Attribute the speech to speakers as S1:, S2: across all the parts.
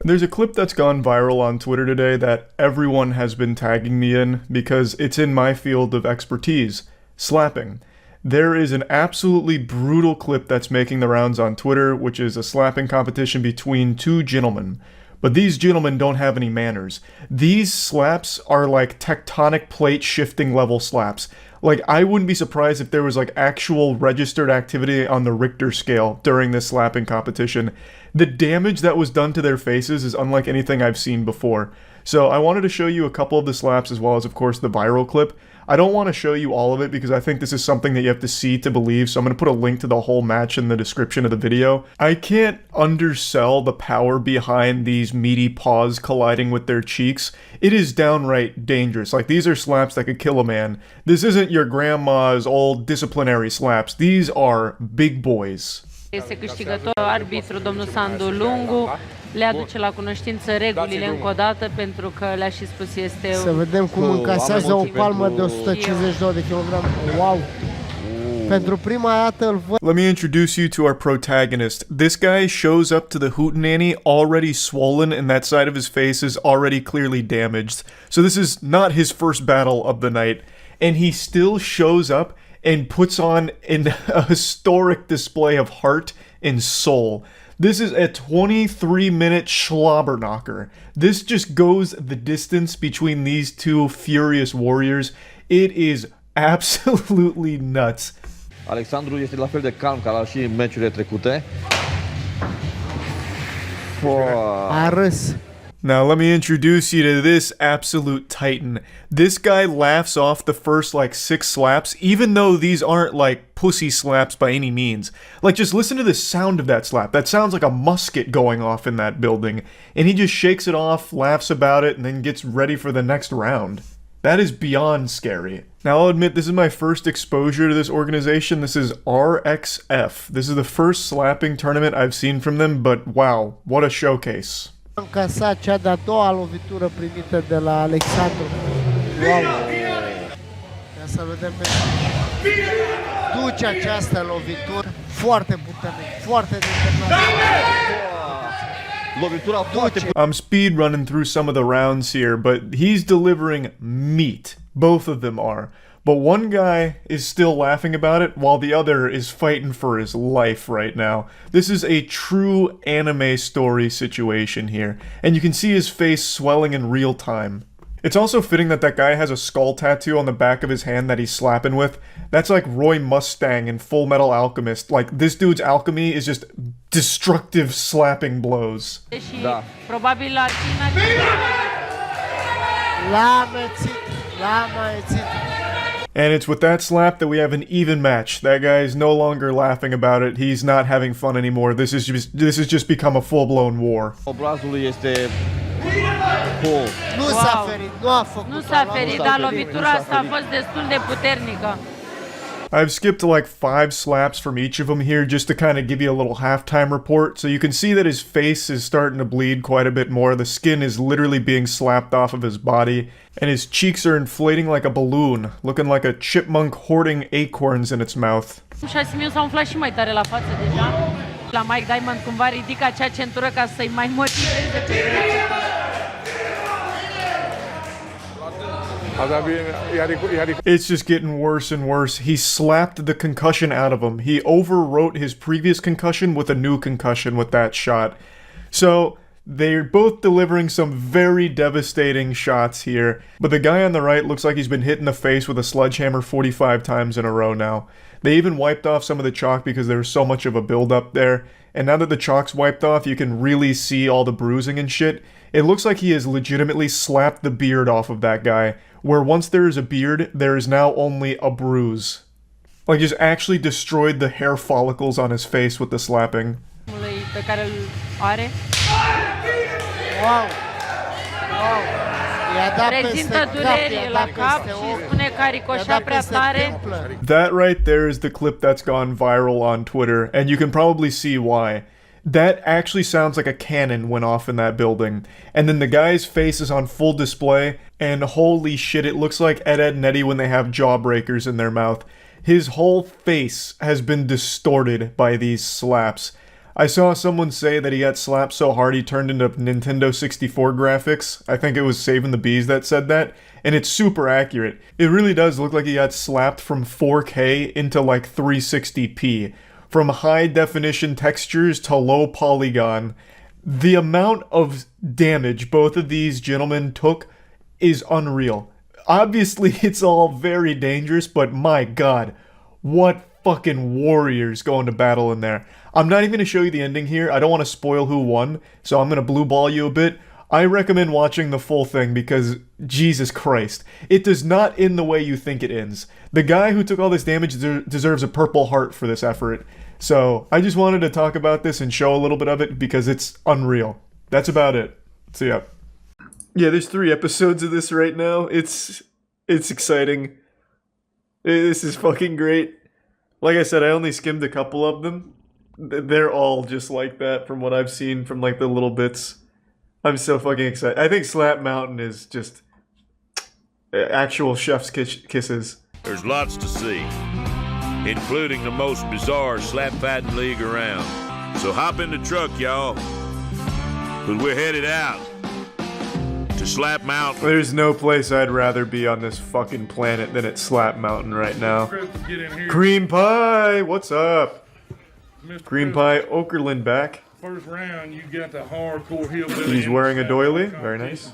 S1: There's a clip that's gone viral on Twitter today that everyone has been tagging me in because it's in my field of expertise, slapping. There is an absolutely brutal clip that's making the rounds on Twitter, which is a slapping competition between two gentlemen. But these gentlemen don't have any manners. These slaps are like tectonic plate shifting level slaps. Like, I wouldn't be surprised if there was like actual registered activity on the Richter scale during this slapping competition. The damage that was done to their faces is unlike anything I've seen before. So I wanted to show you a couple of the slaps as well as, of course, the viral clip. I don't want to show you all of it because I think this is something that you have to see to believe, so I'm going to put a link to the whole match in the description of the video. I can't undersell the power behind these meaty paws colliding with their cheeks. It is downright dangerous. Like, these are slaps that could kill a man. This isn't your grandma's old disciplinary slaps. These are big boys.
S2: Este câștigător arbitru, domnul Sandu Lungu, le aduce la cunoștință regulile încă o dată pentru că le-a și spus este...
S3: Să vedem cum încasează o palmă de 152 de kg. Wow! Pentru prima dată îl văd.
S1: Let me introduce you to our protagonist. This guy shows up to the hootenanny already swollen and that side of his face is already clearly damaged. So this is not his first battle of the night. And he still shows up and puts on a historic display of heart and soul. This is a 23-minute slobber knocker. This just goes the distance between these two furious warriors. It is absolutely nuts.
S4: Alexandru este la fel de calm ca și în meciurile trecute.
S3: A râs.
S1: Now let me introduce you to this absolute titan. This guy laughs off the first like 6 slaps, even though these aren't like pussy slaps by any means. Like, just listen to the sound of that slap. That sounds like a musket going off in that building. And he just shakes it off, laughs about it, and then gets ready for the next round. That is beyond scary. Now I'll admit this is my first exposure to this organization. This is RXF. This is the first slapping tournament I've seen from them, but wow, what a showcase.
S3: Încasat cea de-a doua lovitură primită de la Alexandru. Wow! Ia să vedem pe... Duce această lovitură foarte puternic, foarte determinat.
S4: Lovitura foarte...
S1: I'm speed running through some of the rounds here, but he's delivering meat. Both of them are. But one guy is still laughing about it, while the other is fighting for his life right now. This is a true anime story situation here, and you can see his face swelling in real time. It's also fitting that that guy has a skull tattoo on the back of his hand that he's slapping with. That's like Roy Mustang in Full Metal Alchemist. Like, this dude's alchemy is just destructive slapping blows.
S4: Da.
S2: Probabil ar fi
S3: L-a amețit.
S1: And it's with that slap that we have an even match. That guy is no longer laughing about it. He's not having fun anymore. This has just become a full-blown war.
S4: Obrazul este cool.
S3: Nu s-a ferit, nu a făcut.
S2: Nu s-a ferit, dar lovitura asta a fost destul de puternică.
S1: I've skipped like 5 slaps from each of them here just to kind of give you a little halftime report. So you can see that his face is starting to bleed quite a bit more. The skin is literally being slapped off of his body. And his cheeks are inflating like a balloon, looking like a chipmunk hoarding acorns in its mouth.
S2: Șasimiu s-a umflat și mai tare la față deja. La Mike Diamond cumva ridică acea centură ca să-i mai motiveze pe
S1: It's just getting worse and worse. He slapped the concussion out of him. He overwrote his previous concussion with a new concussion with that shot. So they're both delivering some very devastating shots here. But the guy on the right looks like he's been hit in the face with a sledgehammer 45 times in a row now. They even wiped off some of the chalk because there was so much of a buildup there. And now that the chalk's wiped off, you can really see all the bruising and shit. It looks like he has legitimately slapped the beard off of that guy, where once there is a beard, there is now only a bruise. Like, he's actually destroyed the hair follicles on his face with the slapping.
S2: Pe care îl are.
S3: Wow! Wow! I-a dat
S2: Prezintă
S3: peste cap,
S2: dureri
S3: i-a
S2: la
S3: dat
S2: cap
S3: peste
S2: și
S3: ochi,
S2: spune că a
S3: i-a
S2: ricoșat
S3: dat
S2: prea
S3: peste
S2: tare.
S3: templă.
S1: That right there is the clip that's gone viral on Twitter, and you can probably see why. That actually sounds like a cannon went off in that building. And then the guy's face is on full display, and holy shit, it looks like Ed, Edd n Eddy when they have jawbreakers in their mouth. His whole face has been distorted by these slaps. I saw someone say that he got slapped so hard he turned into Nintendo 64 graphics. I think it was Saving the Bees that said that, and it's super accurate. It really does look like he got slapped from 4K into like 360p. From high definition textures to low polygon. The amount of damage both of these gentlemen took is unreal. Obviously, it's all very dangerous, but my god, what fucking warriors going to battle in there. I'm not even going to show you the ending here. I don't want to spoil who won, so I'm going to blue ball you a bit. I recommend watching the full thing because, Jesus Christ, it does not end the way you think it ends. The guy who took all this damage deserves a Purple Heart for this effort. So, I just wanted to talk about this and show a little bit of it because it's unreal. That's about it. So, yeah. Yeah, there's 3 episodes of this right now. It's exciting. This is fucking great. Like I said, I only skimmed a couple of them. They're all just like that from what I've seen from like the little bits. I'm so fucking excited. I think Slap Mountain is just actual chef's kisses.
S5: There's lots to see, including the most bizarre slap fighting league around. So hop in the truck, y'all, because we're headed out to Slap Mountain.
S1: There's no place I'd rather be on this fucking planet than at Slap Mountain right now. Cream Pie, what's up? Cream Pie Okerlund back.
S6: First round, you got the hardcore hillbilly.
S1: He's wearing a doily. Very nice.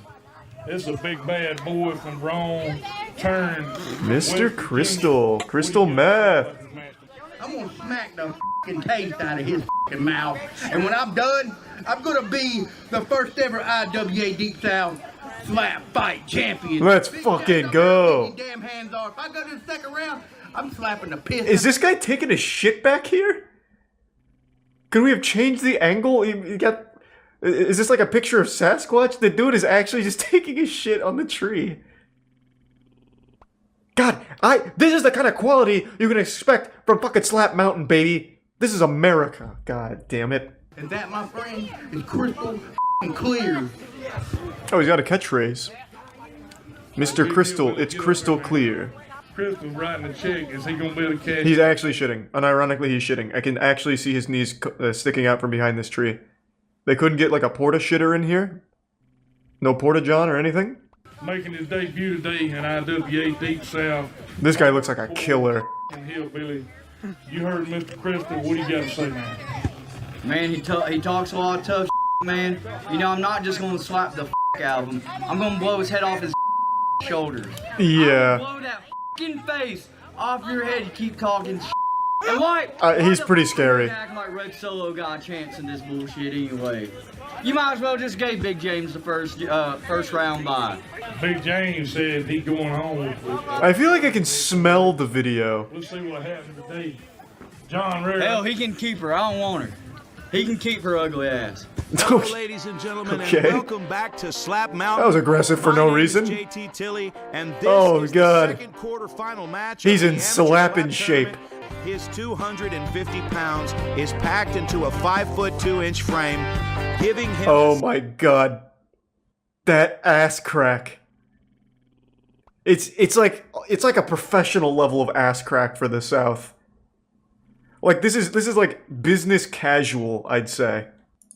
S6: It's a big bad boy from Rome. Turned
S1: Mr. Crystal. Crystal Meth.
S7: I'm gonna smack the fucking taste out of his fucking mouth. And when I'm done, I'm gonna be the first ever IWA Deep South slap fight champion.
S1: Let's fucking go.
S7: Damn hands off. If I go to the second round, I'm slapping the piss.
S1: Is this guy taking a shit back here? Could we have changed the angle? You got... Is this like a picture of Sasquatch? The dude is actually just taking a shit on the tree. God, this is the kind of quality you can expect from fucking Slap Mountain, baby. This is America. God damn it.
S7: And that, my friend, is crystal clear.
S1: Oh, he's got a catchphrase. Mr. Crystal, it's crystal clear.
S6: Crystal writing a check. Is he gonna be able to catch?
S1: He's actually shitting. Unironically, he's shitting. I can actually see his knees sticking out from behind this tree. They couldn't get like a porta shitter in here? No porta john or anything?
S6: Making his debut today in IWA Deep South.
S1: This guy looks like a killer.
S6: Hillbilly. You heard Mr. Crystal. What do you got to say, man?
S8: Man, he talks a lot of tough man. You know, I'm not just gonna slap the out of him. I'm gonna blow his head off his shoulders.
S1: Yeah.
S8: Blow that face off your head. You keep talking and
S1: he's pretty scary.
S8: Acting like Red Solo got a chance in this bullshit anyway. You might as well just gave Big James the first round bye.
S6: Big James said he's going home.
S1: I feel like I can smell the video.
S6: Let's see what happened today. John Rare.
S8: Hell, he can keep her. I don't want her. He can keep her ugly ass.
S5: Hello, ladies and gentlemen, and welcome back to Slap Mountain.
S1: That was aggressive for no reason.
S5: JT Tilley, and this is
S1: God.
S5: the second quarterfinal match.
S1: He's in slapping shape.
S5: His 250 pounds is packed into a 5'2" frame, giving him.
S1: Oh my god, that ass crack! It's like a professional level of ass crack for the South. Like this is like business casual, I'd say.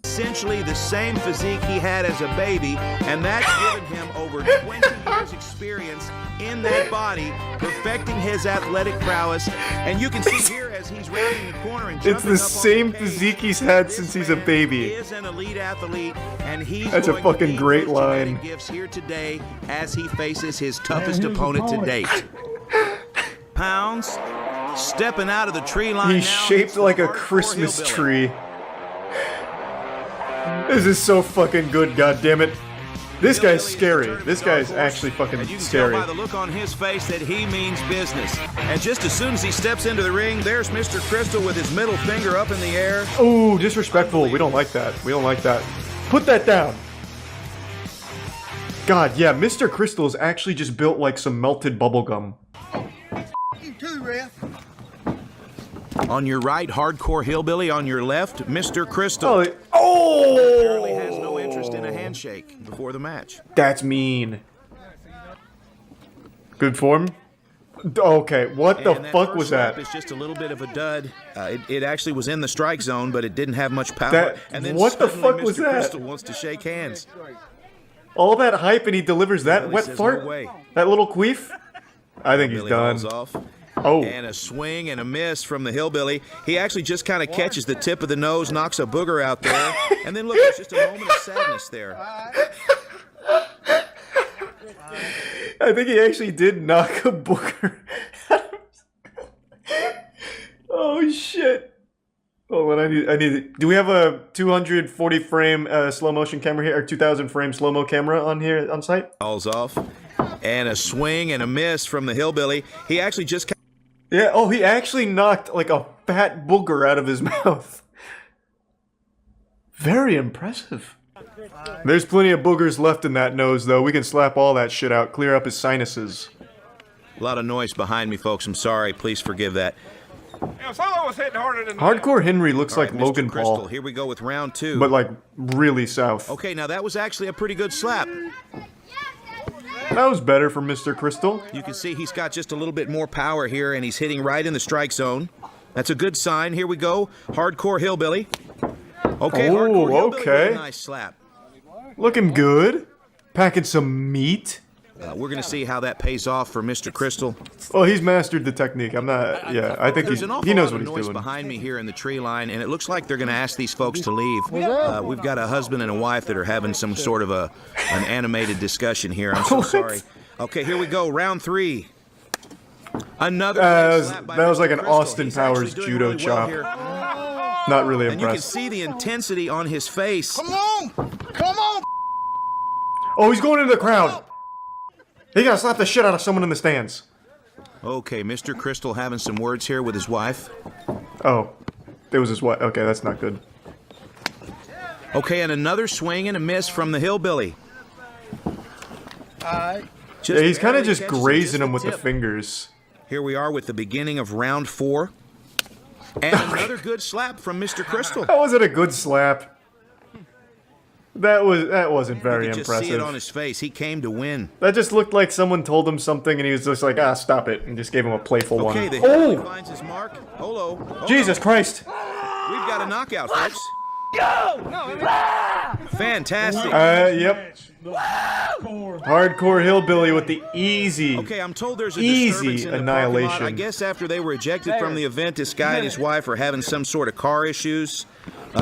S5: Essentially the same physique he had as a baby, and that's given him over 20 years experience in that body, perfecting his athletic prowess. And you can see here as he's rounding the corner and
S1: it's the same physique he's had since he's a baby.
S5: He is an elite athlete, and he's
S1: That's a fucking great line.
S5: Gifts here today as he faces his toughest opponent to date. Pounds stepping out of the tree line.
S1: He's shaped like a Christmas tree. This is so fucking good, goddammit. This guy's scary. This guy's actually fucking scary.
S5: You can tell by the look on his face that he means business. And just as soon as he steps into the ring, there's Mr. Crystal with his middle finger up in the air.
S1: Oh, disrespectful. We don't like that. We don't like that. Put that down. God, yeah, Mr. Crystal is actually just built like some melted bubblegum.
S7: You too, ref.
S5: On your right, hardcore hillbilly. On your left, Mr. Crystal.
S1: Oh!
S5: Apparently has no interest in a handshake before the match.
S1: That's mean. Good form? Okay, what the
S5: And that
S1: fuck
S5: first
S1: was
S5: slap
S1: that?
S5: is just a little bit of a dud. It actually was in the strike zone, but it didn't have much power.
S1: That-
S5: and then
S1: what the
S5: suddenly
S1: fuck was
S5: Mr.
S1: that?
S5: Crystal wants to shake hands.
S1: All that hype and he delivers that
S5: Really
S1: wet
S5: says
S1: fart?
S5: no way.
S1: That little queef? I think he's
S5: Billy
S1: done.
S5: hauls off.
S1: Oh.
S5: And a swing and a miss from the hillbilly. He actually just kind of catches the tip of the nose, knocks a booger out there, and then look, there's just a moment of sadness there.
S1: I think he actually did knock a booger. Oh shit! Oh, I need. Do we have a 240 frame slow motion camera here, or 2000 frame slow mo camera on here on site?
S5: Hauls off, and a swing and a miss from the hillbilly. He actually just.
S1: Yeah. Oh, he actually knocked like a fat booger out of his mouth. Very impressive. There's plenty of boogers left in that nose, though. We can slap all that shit out, clear up his sinuses.
S5: A lot of noise behind me, folks. I'm sorry. Please forgive that.
S1: Hardcore Henry looks
S5: All
S1: like
S5: right,
S1: Logan
S5: Mr. Crystal,
S1: Paul,
S5: here we go with round 2.
S1: but like really south.
S5: Okay, now that was actually a pretty good slap.
S1: That was better for Mr. Crystal.
S5: You can see he's got just a little bit more power here, and he's hitting right in the strike zone. That's a good sign. Here we go. Hardcore Hillbilly. Okay,
S1: Oh,
S5: Hardcore Hillbilly with
S1: okay.
S5: a nice slap.
S1: Looking good. Packing some meat.
S5: We're going to see how that pays off for Mr. Crystal.
S1: Oh, he's mastered the technique. I'm not. Yeah, I think
S5: There's an awful
S1: he knows
S5: lot
S1: what
S5: of
S1: he's
S5: noise
S1: doing.
S5: behind me here in the tree line, and it looks like they're going to ask these folks to leave. We've got a husband and a wife that are having some sort of an animated discussion here. I'm so
S1: What?
S5: sorry. Okay, here we go. Round 3. Another slap by
S1: that was
S5: Mr.
S1: like an
S5: Crystal.
S1: Austin
S5: He's
S1: Powers
S5: actually doing
S1: judo
S5: really well
S1: chop.
S5: here.
S1: Not really
S5: And you can
S1: impressed.
S5: see the intensity on his face.
S7: Come on!
S1: Oh, he's going into the crowd. He gotta slap the shit out of someone in the stands.
S5: Okay, Mr. Crystal having some words here with his wife.
S1: Oh, it was his what? Okay, that's not good.
S5: Okay, and another swing and a miss from the hillbilly.
S1: Yeah, he's kind of just grazing him with the
S5: tip.
S1: fingers.
S5: Here we are with the beginning of round 4. And another good slap from Mr. Crystal.
S1: That wasn't a good slap. That wasn't very
S5: You could just see it on
S1: impressive.
S5: his face. He came to win.
S1: That just looked like someone told him something and he was just like, ah, stop it, and just gave him a playful
S5: Okay,
S1: one.
S5: the hillbilly
S1: Oh,
S5: finds his mark. Hold
S1: Jesus Christ!
S5: We've got a knockout, folks. Fantastic.
S1: Yep. Hardcore Hillbilly with the easy.
S5: Okay, I'm told there's a
S1: Easy
S5: disturbance in the parking lot.
S1: annihilation.
S5: I guess after they were ejected from the event, this guy and his wife are having some sort of car issues.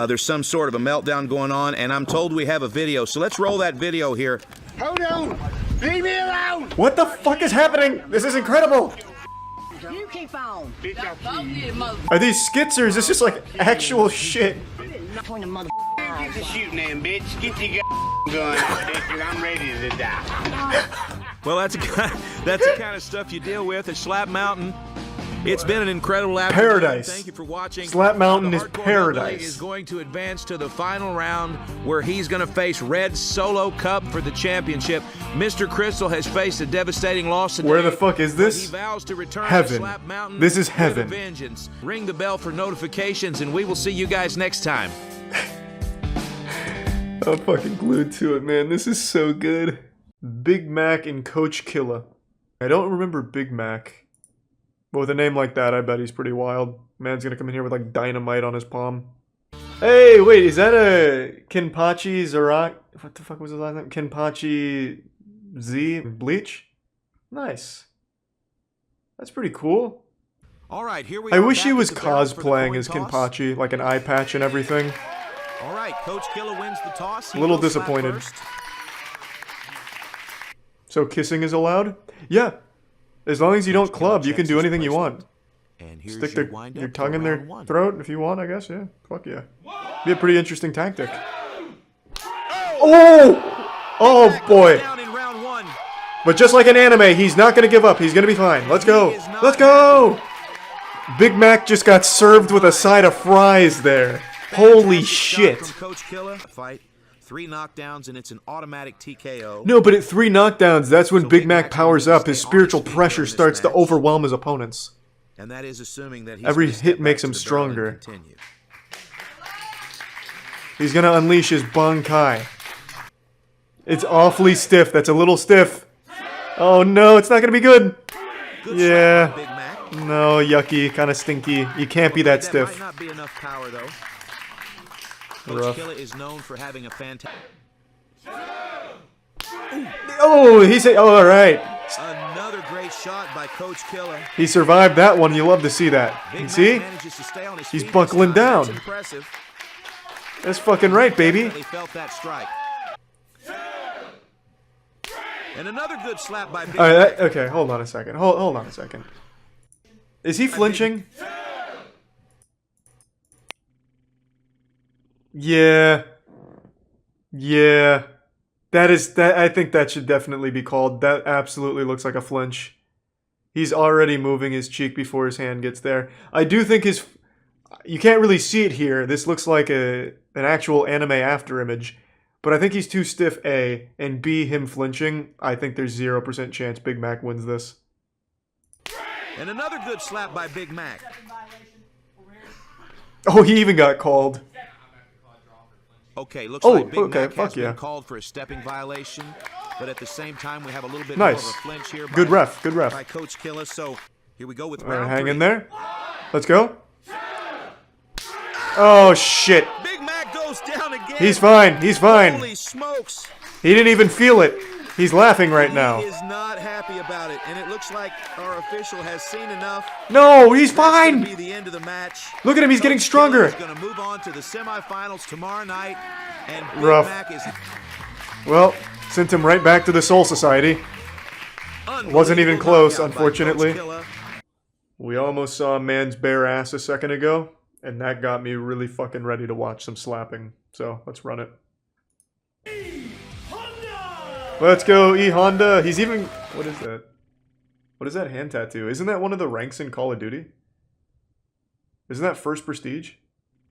S5: There's some sort of a meltdown going on, and I'm told we have a video. So let's roll that video here.
S7: Hold on! Leave me alone!
S1: What the fuck is happening? This is incredible.
S9: You keep on.
S1: Are these skits or is this just like actual shit?
S9: Point the mother.
S7: Get the shooting then, bitch. Get your gun, bitch. I'm ready to die.
S5: Well, that's the kind of stuff you deal with at Slap Mountain. It's been an incredible afternoon.
S1: Paradise.
S5: Thank you for watching.
S1: Slap Mountain
S5: The
S1: is
S5: Hardcore
S1: paradise.
S5: Hillbilly is going to advance to the final round where he's going to face Red Solo Cup for the championship. Mr. Crystal has faced a devastating loss today.
S1: Where the fuck is
S5: but
S1: this?
S5: He vows to return
S1: Heaven.
S5: to Slap Mountain
S1: This is
S5: with
S1: heaven.
S5: a vengeance. Ring the bell for notifications, and we will see you guys next time.
S1: I'm fucking glued to it, man. This is so good. Big Mac and Coach Killa. I don't remember Big Mac. But with a name like that, I bet he's pretty wild. Man's gonna come in here with like dynamite on his palm. Hey, wait, is that a Kenpachi Zarak? What the fuck was his last name? Kenpachi Z Bleach? Nice. That's pretty cool.
S5: All right, here we
S1: I
S5: are
S1: wish
S5: back
S1: he
S5: at
S1: was
S5: the barrel for the
S1: cosplaying
S5: coin
S1: as
S5: toss.
S1: Kenpachi, like an eye patch and everything.
S5: All right, Coach Killa wins the toss. He
S1: Little
S5: will slap
S1: disappointed.
S5: first.
S1: So kissing is allowed? Yeah. As long as you don't club, you can do anything you want.
S5: And here's
S1: Stick
S5: your
S1: your
S5: wind-up
S1: tongue
S5: for
S1: in their
S5: round 1.
S1: throat if you want, I guess, yeah. Fuck yeah. Be a pretty interesting tactic. Oh! Oh boy.
S5: Down in round 1.
S1: But just like an anime, he's not gonna give up. He's gonna be fine. Let's go. Let's go! Big Mac just got served with a side of fries there. Holy
S5: Fantastic
S1: shit.
S5: shot from Coach Killa. Fight 3 knockdowns and it's an automatic TKO.
S1: No, but at 3 knockdowns, that's when
S5: So
S1: Big
S5: Big
S1: Mac
S5: Mac's
S1: powers
S5: gonna
S1: up. His
S5: stay on
S1: spiritual
S5: his feet
S1: pressure
S5: during this
S1: starts to
S5: match.
S1: overwhelm his opponents.
S5: And that is assuming that he's
S1: Every
S5: gonna step
S1: hit
S5: back
S1: makes
S5: to
S1: him
S5: the barrel and
S1: stronger.
S5: continue.
S1: He's gonna unleash his Bankai. It's awfully stiff. That's a little stiff. Oh no, it's not gonna be good. Yeah.
S5: Big Mac.
S1: No, yucky, kind of stinky. You can't be that
S5: That
S1: stiff.
S5: might not be enough power though. Coach
S1: Rough.
S5: Killa is known for having a fantastic.
S1: Oh, he said, oh, all right.
S5: Another great shot by Coach Killa.
S1: He survived that one. You love to see that.
S5: Big
S1: You
S5: Mac
S1: see?
S5: manages to stay on his
S1: He's
S5: feet
S1: buckling
S5: this time.
S1: down.
S5: That's impressive.
S1: That's fucking right, baby.
S5: Definitely felt that strike. And another good slap by Big
S1: All right,
S5: Mac.
S1: okay, hold on a second. Hold on a second. Is he flinching? Yeah. Yeah. That I think that should definitely be called. That absolutely looks like a flinch. He's already moving his cheek before his hand gets there. I do think his... You can't really see it here. This looks like an actual anime after image. But I think he's too stiff, A. And B, him flinching. I think there's 0% chance Big Mac wins this.
S5: And another good slap by Big Mac.
S1: Oh, he even got called.
S5: Okay, looks
S1: Oh,
S5: like Big
S1: okay,
S5: Mac
S1: fuck
S5: has been
S1: yeah.
S5: called for a stepping violation, but at the same time we have a little bit
S1: Nice.
S5: more of a flinch here.
S1: Good ref, good ref.
S5: By Coach Killa. So here we go with
S1: All right,
S5: round
S1: hang
S5: 3.
S1: in there. Let's go. Oh, shit.
S5: Big Mac goes down again.
S1: He's fine. He's fine.
S5: Holy smokes.
S1: He didn't even feel it. He's laughing right now.
S5: He is not happy about it, and it looks like our official has seen enough.
S1: No, he's
S5: That's gonna
S1: fine.
S5: be the end of the match.
S1: Look at him. He's getting
S5: Coach
S1: stronger.
S5: Killa is going to move on to the semifinals tomorrow night, and Big
S1: Rough.
S5: Mac is
S1: Well, sent him right back to the Soul Society. Wasn't even close, unfortunately. We almost saw a man's bare ass a second ago, and that got me really fucking ready to watch some slapping. So, let's run it. Let's go, E Honda. He's even... What is that? What is that hand tattoo? Isn't that one of the ranks in Call of Duty? Isn't that first prestige?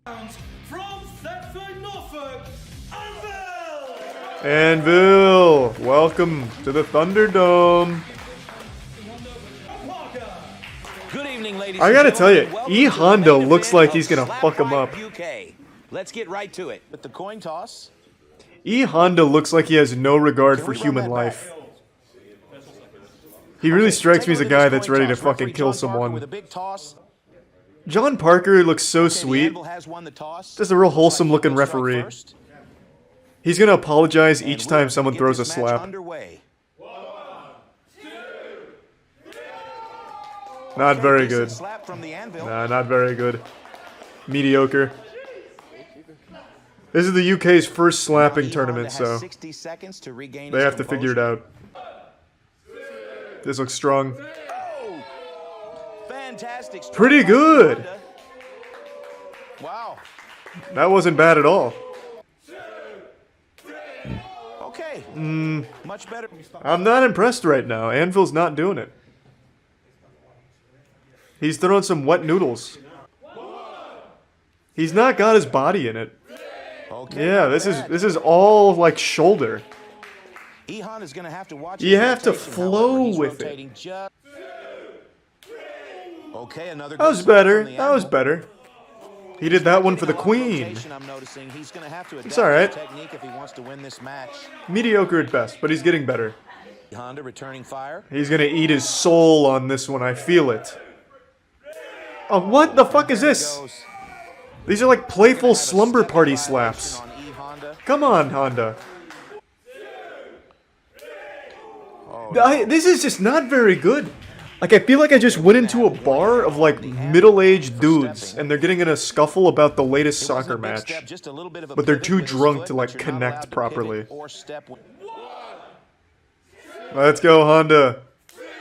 S6: From Thetford, Norfolk, Anvil!
S1: Anvil! Welcome to the Thunderdome.
S10: Good evening, ladies
S1: I
S10: and
S1: gotta tell
S10: gentlemen.
S1: you,
S10: Welcome
S1: E
S10: to the
S1: Honda
S10: main
S1: looks
S10: event
S1: like
S10: of
S1: he's gonna
S10: Slap
S1: fuck him
S10: Fight
S1: up.
S10: UK. Let's get right to it with the coin toss.
S1: E Honda looks like he has no regard
S10: Can
S1: for
S10: we run
S1: human
S10: that
S1: life.
S10: back?
S1: He really strikes
S10: Take
S1: me as a
S10: over this
S1: guy that's
S10: coin
S1: ready to
S10: toss.
S1: fucking
S10: Referee
S1: kill
S10: John Parker with a
S1: someone.
S10: big toss.
S1: John Parker looks so
S10: Okay, the
S1: sweet.
S10: Anvil has won the toss.
S1: Just a real
S10: Looks like
S1: wholesome
S10: he
S1: looking
S10: will strike
S1: referee.
S10: first.
S1: He's gonna apologize
S10: And
S1: each
S10: we're
S1: time
S10: gonna
S1: someone
S10: get
S1: throws a
S10: this match
S1: slap.
S10: underway.
S1: Not
S10: Okay,
S1: very
S10: decent
S1: good.
S10: slap from the Anvil.
S1: Nah, not very good. Mediocre. This is the UK's first slapping
S10: Now, E
S1: tournament,
S10: Honda has
S1: so
S10: 60 seconds to regain
S1: they
S10: his
S1: have to figure it
S10: composure.
S1: out. This looks strong.
S10: Oh, fantastic strike
S1: Pretty
S10: by
S1: good.
S10: Honda. Wow.
S1: That wasn't bad at all.
S10: Okay. Much better.
S1: I'm not impressed right now. Anvil's not doing it. He's throwing some wet noodles. He's not got his body in it.
S10: Okay,
S1: Yeah,
S10: not
S1: this
S10: bad.
S1: is all like shoulder.
S10: Ehan is going to have to watch.
S1: You
S10: his
S1: have to
S10: rotation,
S1: flow
S10: however. He's
S1: with it.
S10: rotating just... Okay, another.
S1: That was
S10: good slap
S1: better.
S10: from the
S1: That was
S10: Anvil.
S1: better. He did that one for the
S10: Getting a lot of
S1: queen.
S10: rotation, I'm noticing. He's going to have to adapt
S1: It's all right.
S10: his technique if he wants to win this match.
S1: Mediocre at best, but he's getting better.
S10: Honda returning fire.
S1: He's gonna eat his soul on this one. I feel it. Oh, what the fuck is this?
S10: Goes.
S1: These are like playful
S10: Have a
S1: slumber
S10: step
S1: party
S10: violation
S1: slaps.
S10: on E Honda.
S1: Come on, Honda.
S10: Oh,
S1: This is just not very good. Like, I feel like I just went into a bar of, like, middle-aged dudes, and they're getting in a scuffle about the latest
S10: it wasn't
S1: soccer
S10: a big
S1: match.
S10: step, just a little bit of a
S1: But they're
S10: pivot
S1: too
S10: with his
S1: drunk
S10: foot,
S1: to,
S10: but
S1: like,
S10: you're not
S1: connect
S10: allowed to
S1: properly.
S10: pivot or step.
S1: Let's go, Honda.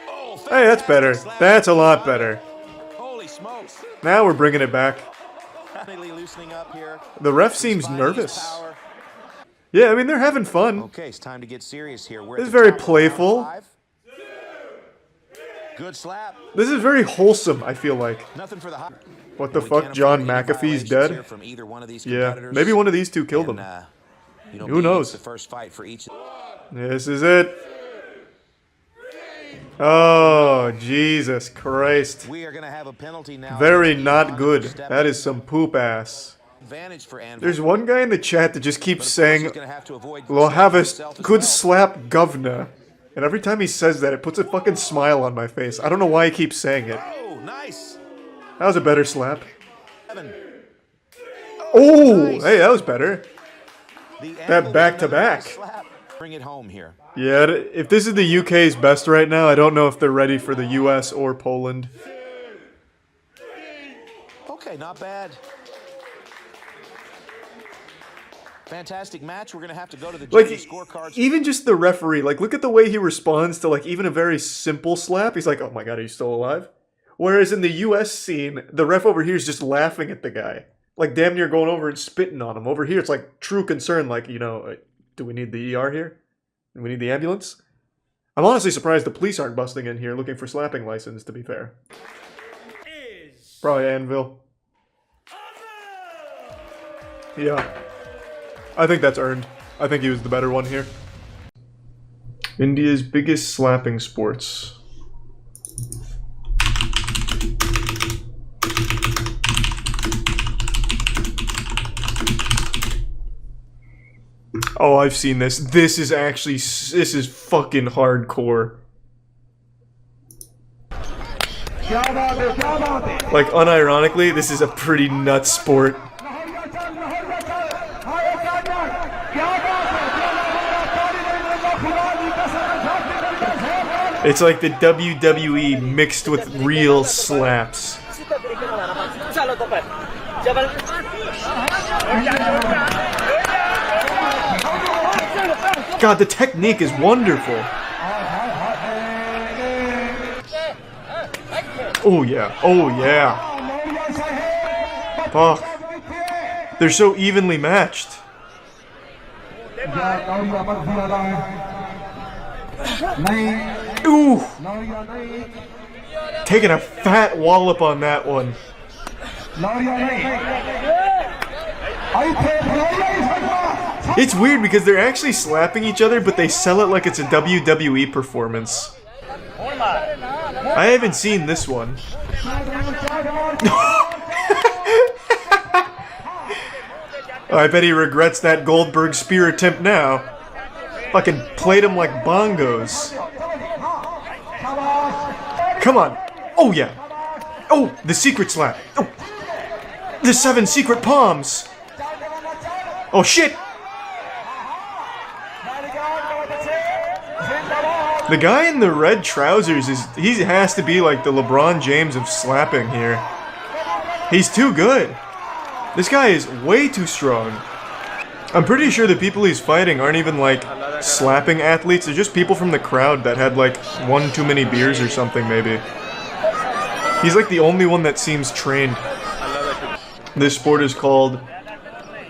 S10: Oh,
S1: Hey, that's better.
S10: fantastic slap
S1: That's a
S10: from
S1: lot
S10: Honda.
S1: better.
S10: Holy smokes.
S1: Now we're bringing it back.
S10: Finally loosening up here.
S1: The ref seems
S10: He's finding his
S1: nervous.
S10: power.
S1: Yeah, I mean, they're having fun.
S10: Okay, it's time to get serious here. We're
S1: This
S10: at
S1: is
S10: the
S1: very
S10: top of round
S1: playful.
S10: 5. Good slap.
S1: This is very wholesome, I feel like.
S10: Nothing for the hot.
S1: What the
S10: We
S1: fuck?
S10: can't
S1: John
S10: afford any
S1: McAfee's
S10: violations here
S1: dead?
S10: from either one of these
S1: Yeah,
S10: competitors.
S1: maybe one of these two killed him.
S10: And,
S1: Who
S10: being
S1: knows?
S10: The first fight for each.
S1: This is it. Oh, Jesus Christ.
S10: We are going to have a penalty now.
S1: Very
S10: He's
S1: not
S10: on
S1: good.
S10: for stepping.
S1: That is some poop ass.
S10: Advantage for Anvil.
S1: There's one guy in the chat that just keeps
S10: But of course,
S1: saying,
S10: he's gonna have to avoid
S1: we'll have a
S10: himself as
S1: good
S10: well.
S1: slap governor. And every time he says that, it puts a fucking smile on my face. I don't know why he keeps saying it.
S5: Oh, nice.
S1: That was a better slap. Oh,
S5: Nice.
S1: hey, that was better. That back-to-back.
S5: Slap. Bring it home here.
S1: Yeah, if this is the UK's best right now, I don't know if they're ready for the US or Poland.
S5: Okay, not bad. Fantastic match. We're going to have to go to the
S1: Like,
S5: judges' scorecards.
S1: even just the referee, like, look at the way he responds to, like, even a very simple slap. He's like, oh my god, are you still alive? Whereas in the US scene, the ref over here is just laughing at the guy. Like, damn near going over and spitting on him. Over here, it's like true concern, like, you know, do we need the ER here? Do we need the ambulance? I'm honestly surprised the police aren't busting in here looking for slapping license, to be fair. Probably Anvil. Yeah. I think that's earned. I think he was the better one here. India's biggest slapping sports. Oh, I've seen this. This is fucking hardcore. Like, unironically, this is a pretty nuts sport. It's like the WWE mixed with real slaps. God, the technique is wonderful. Oh yeah, oh yeah. Fuck. They're so evenly matched. Ooh! Taking a fat wallop on that one. It's weird because they're actually slapping each other, but they sell it like it's a WWE performance. I haven't seen this one. I bet he regrets that Goldberg spear attempt now. Fucking played him like bongos. Come on. Oh yeah. Oh, the secret slap. Oh. The 7 secret palms. Oh shit. The guy in the red trousers he has to be like the LeBron James of slapping here. He's too good. This guy is way too strong. I'm pretty sure the people he's fighting aren't even like slapping athletes. They're just people from the crowd that had like one too many beers or something maybe. He's like the only one that seems trained. This sport is called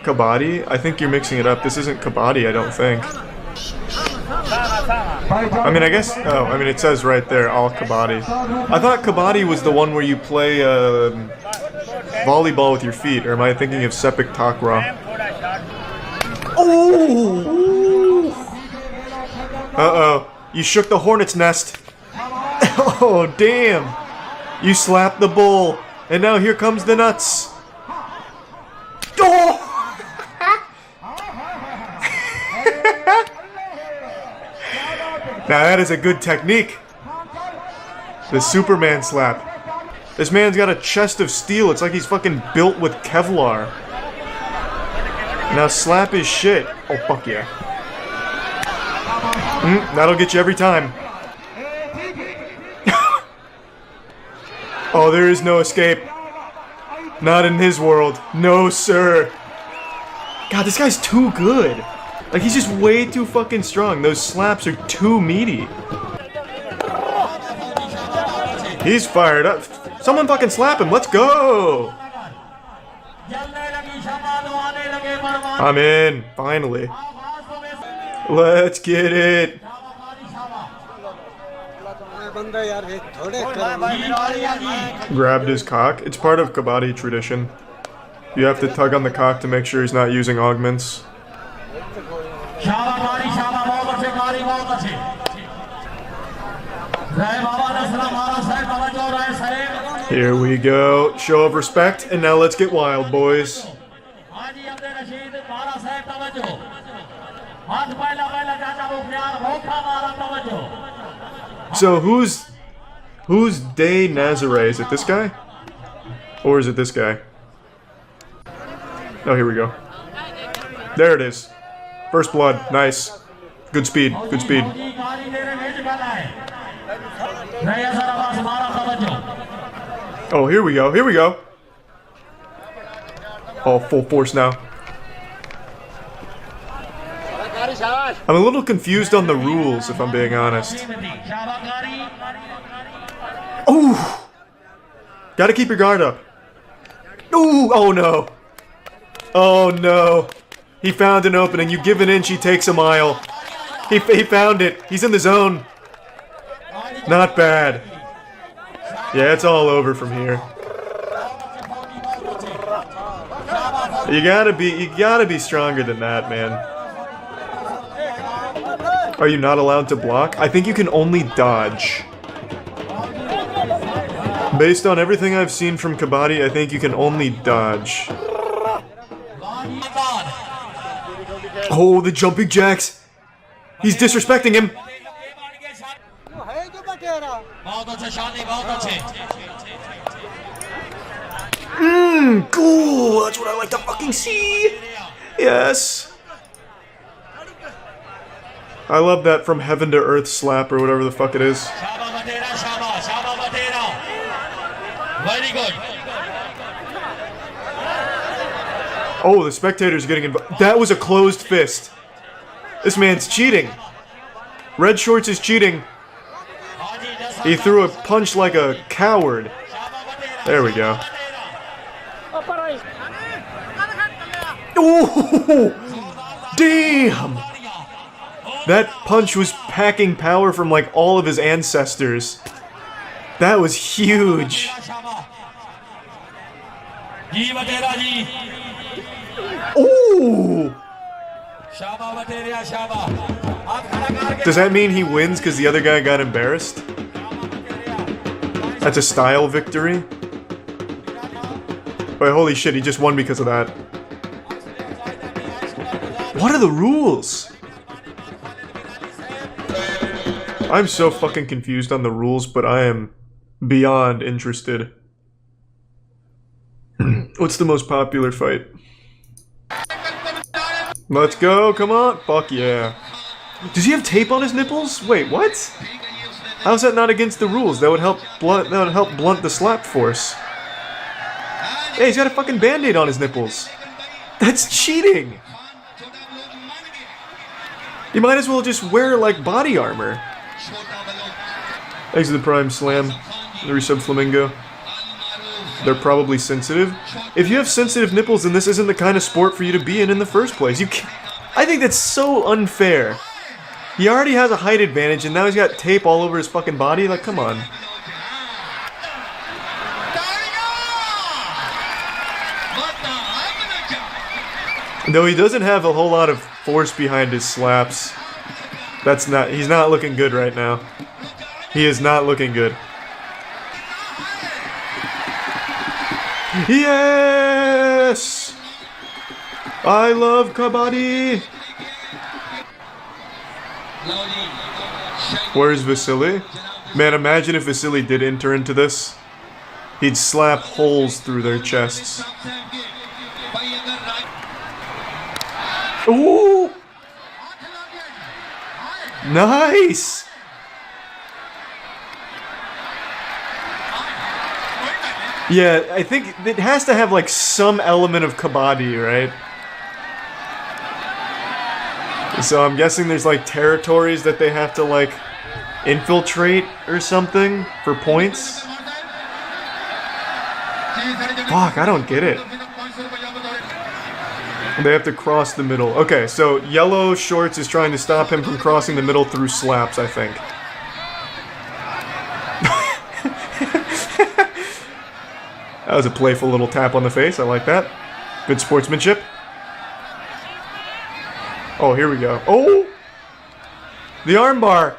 S1: Kabaddi. I think you're mixing it up. This isn't Kabaddi, I don't think. I mean, I guess... Oh, I mean, it says right there, all Kabaddi. I thought Kabaddi was the one where you play volleyball with your feet, or am I thinking of Sepak Takraw? Oh! Uh-oh. You shook the hornet's nest. Oh, damn. You slapped the bull, and now here comes the nuts. Oh! Now that is a good technique. The Superman slap. This man's got a chest of steel. It's like he's fucking built with Kevlar. Now slap his shit. Oh, fuck yeah. That'll get you every time. Oh, there is no escape. Not in his world. No, sir. God, this guy's too good. Like, he's just way too fucking strong. Those slaps are too meaty. He's fired up. Someone fucking slap him. Let's go. I'm in. Finally. Let's get it. Grabbed his cock. It's part of Kabaddi tradition. You have to tug on the cock to make sure he's not using augments. Here we go. Show of respect, and now let's get wild, boys. So who's De Nazare? Is it this guy? Or is it this guy? Oh, here we go. There it is. First blood. Nice. Good speed. Good speed. Oh, here we go. Here we go. Oh, full force now. I'm a little confused on the rules, if I'm being honest. Ooh! Gotta keep your guard up. Ooh! Oh no! Oh no! He found an opening. You give an inch, he takes a mile. He found it. He's in the zone. Not bad. Yeah, it's all over from here. You gotta be stronger than that, man. Are you not allowed to block? I think you can only dodge. Based on everything I've seen from Kabaddi, I think you can only dodge. Oh, the jumping jacks! He's disrespecting him! Cool! That's what I like to fucking see! Yes! I love that from heaven to earth slap or whatever the fuck it is.
S11: Very good.
S1: Oh, the spectator's getting involved. That was a closed fist. This man's cheating. Red Shorts is cheating. He threw a punch like a coward. There we go. Oh, damn! That punch was packing power from like all of his ancestors. That was huge. Ooh! Does that mean he wins because the other guy got embarrassed? That's a style victory? Wait, holy shit, he just won because of that. What are the rules? I'm so fucking confused on the rules, but I am beyond interested. What's the most popular fight? Let's go, come on! Fuck yeah. Does he have tape on his nipples? Wait, what? How's that not against the rules? That would help blunt the slap force. Hey, he's got a fucking band-aid on his nipples. That's cheating! You might as well just wear, like, body armor. Exit the Prime Slam. The resub Flamingo. They're probably sensitive. If you have sensitive nipples, then this isn't the kind of sport for you to be in the first place. You can't, I think that's so unfair. He already has a height advantage, and now he's got tape all over his fucking body? Like, come on. Though he doesn't have a whole lot of force behind his slaps. He's not looking good right now. He is not looking good. Yes! I love Kabaddi! Where's Vasily? Man, imagine if Vasily did enter into this. He'd slap holes through their chests. Ooh! Nice! Yeah, I think it has to have like some element of Kabaddi, right? So I'm guessing there's like territories that they have to like infiltrate or something for points. Fuck, I don't get it. They have to cross the middle. Okay, so Yellow Shorts is trying to stop him from crossing the middle through slaps, I think. That was a playful little tap on the face. I like that. Good sportsmanship. Oh, here we go. Oh! The armbar.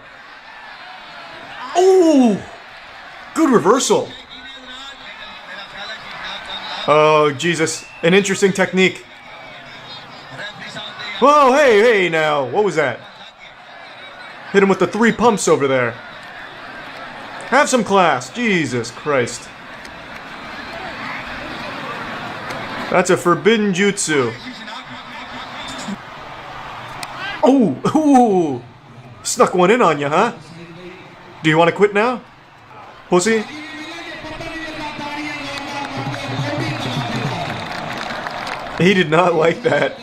S1: Oh! Good reversal. Oh, Jesus. An interesting technique. Whoa, hey now. What was that? Hit him with the 3 pumps over there. Have some class. Jesus Christ. That's a forbidden jutsu. Oh, ooh. Snuck one in on you, huh? Do you want to quit now? Pussy? He did not like that.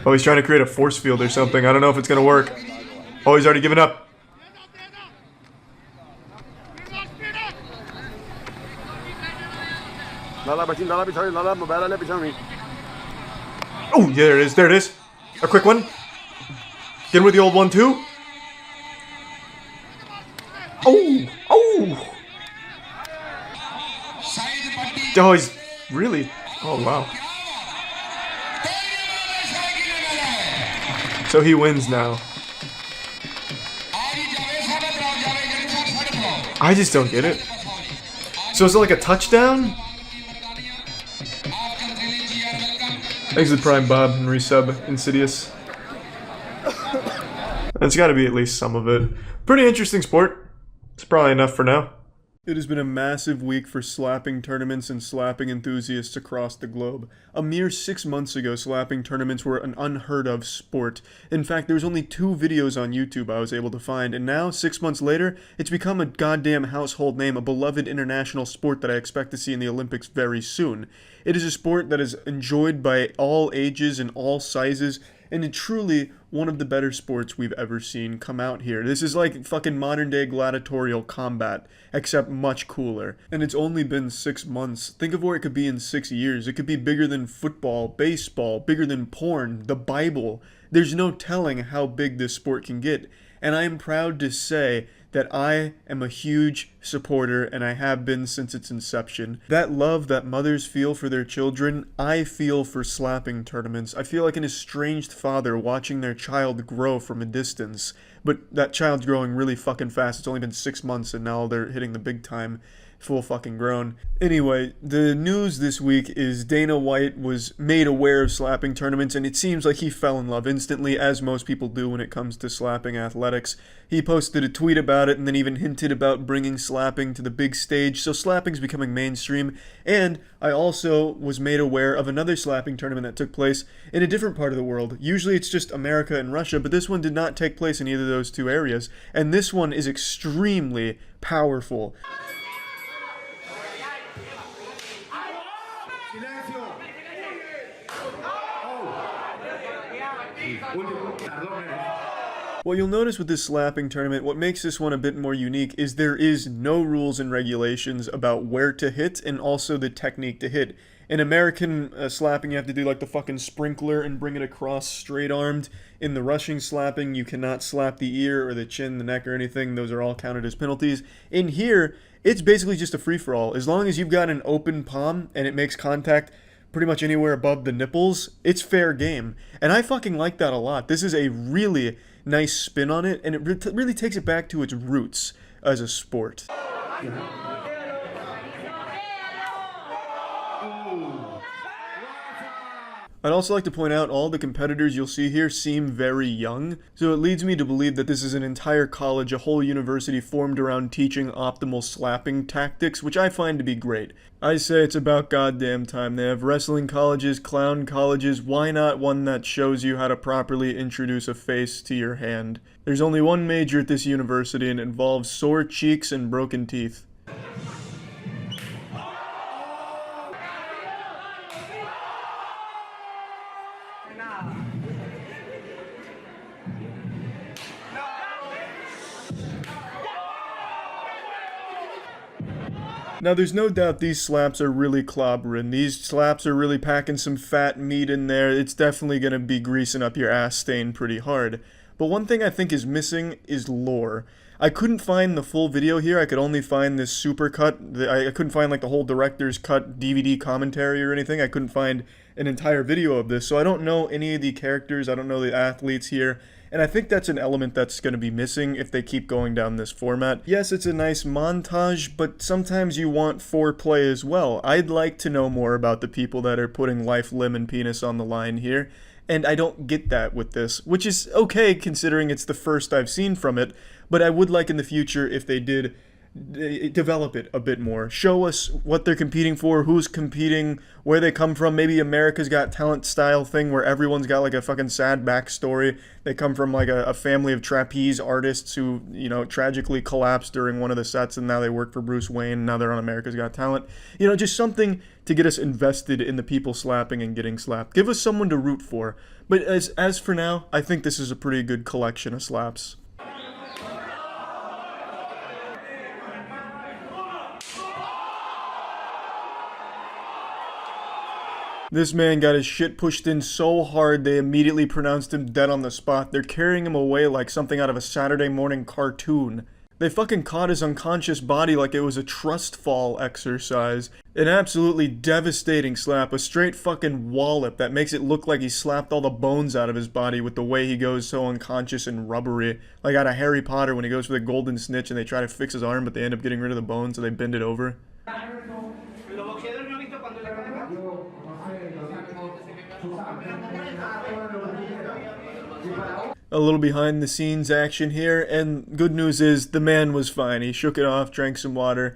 S1: Oh, he's trying to create a force field or something. I don't know if it's gonna work. Oh, he's already given up. Oh, yeah, there it is. There it is. A quick one. Get in with the old one, too. Oh! Oh! Oh, he's really... Oh, wow. So he wins now. I just don't get it. So is it like a touchdown? Thanks to Prime Bob and resub Insidious. That's gotta be at least some of it. Pretty interesting sport. It's probably enough for now. It has been a massive week for slapping tournaments and slapping enthusiasts across the globe. A mere 6 months ago, slapping tournaments were an unheard of sport. In fact, there was only 2 videos on YouTube I was able to find, and now, 6 months later, it's become a goddamn household name, a beloved international sport that I expect to see in the Olympics very soon. It is a sport that is enjoyed by all ages and all sizes, and it's truly one of the better sports we've ever seen come out here. This is like fucking modern day gladiatorial combat, except much cooler. And it's only been 6 months. Think of where it could be in 6 years. It could be bigger than football, baseball, bigger than porn, the Bible. There's no telling how big this sport can get. And I am proud to say that I am a huge supporter, and I have been since its inception. That love that mothers feel for their children, I feel for slapping tournaments. I feel like an estranged father watching their child grow from a distance. But that child's growing really fucking fast. It's only been 6 months and now they're hitting the big time. Full fucking grown. Anyway, the news this week is Dana White was made aware of slapping tournaments, and it seems like he fell in love instantly, as most people do when it comes to slapping athletics. He posted a tweet about it and then even hinted about bringing slapping to the big stage, so slapping's becoming mainstream. And I also was made aware of another slapping tournament that took place in a different part of the world. Usually it's just America and Russia, but this one did not take place in either of those 2 areas, and this one is extremely powerful. What you'll notice with this slapping tournament, what makes this one a bit more unique is there is no rules and regulations about where to hit and also the technique to hit. In American slapping, you have to do like the fucking sprinkler and bring it across straight-armed. In the Russian slapping, you cannot slap the ear or the chin, the neck, or anything. Those are all counted as penalties. In here, it's basically just a free-for-all. As long as you've got an open palm and it makes contact pretty much anywhere above the nipples, it's fair game. And I fucking like that a lot. This is a really nice spin on it, and it really takes it back to its roots as a sport. I'd also like to point out all the competitors you'll see here seem very young, so it leads me to believe that this is an entire college, a whole university formed around teaching optimal slapping tactics, which I find to be great. I say it's about goddamn time. They have wrestling colleges, clown colleges, why not one that shows you how to properly introduce a face to your hand? There's only one major at this university and it involves sore cheeks and broken teeth. Now, there's no doubt these slaps are really clobbering. These slaps are really packing some fat meat in there. It's definitely going to be greasing up your ass stain pretty hard. But one thing I think is missing is lore. I couldn't find the full video here. I could only find this super cut. I couldn't find like the whole director's cut DVD commentary or anything. I couldn't find an entire video of this. So I don't know any of the characters. I don't know the athletes here. And I think that's an element that's going to be missing if they keep going down this format. Yes, it's a nice montage, but sometimes you want foreplay as well. I'd like to know more about the people that are putting life, limb, and penis on the line here. and I don't get that with this, which is okay considering it's the first I've seen from it, but I would like in the future if they did develop it a bit more. Show us what they're competing for, who's competing, where they come from. Maybe America's Got Talent style thing where everyone's got like a fucking sad backstory. They come from like a family of trapeze artists who, you know, tragically collapsed during one of the sets and now they work for Bruce Wayne and now they're on America's Got Talent. You know, just something to get us invested in the people slapping and getting slapped. Give us someone to root for. But as for now, I think this is a pretty good collection of slaps. This man got his shit pushed in so hard they immediately pronounced him dead on the spot. They're carrying him away like something out of a Saturday morning cartoon. They fucking caught his unconscious body like it was a trust fall exercise. An absolutely devastating slap, a straight fucking wallop that makes it look like he slapped all the bones out of his body with the way he goes so unconscious and rubbery. Like out of Harry Potter when he goes for the golden snitch and they try to fix his arm but they end up getting rid of the bones so they bend it over. A little behind the scenes action here, and good news is the man was fine. He shook it off, drank some water.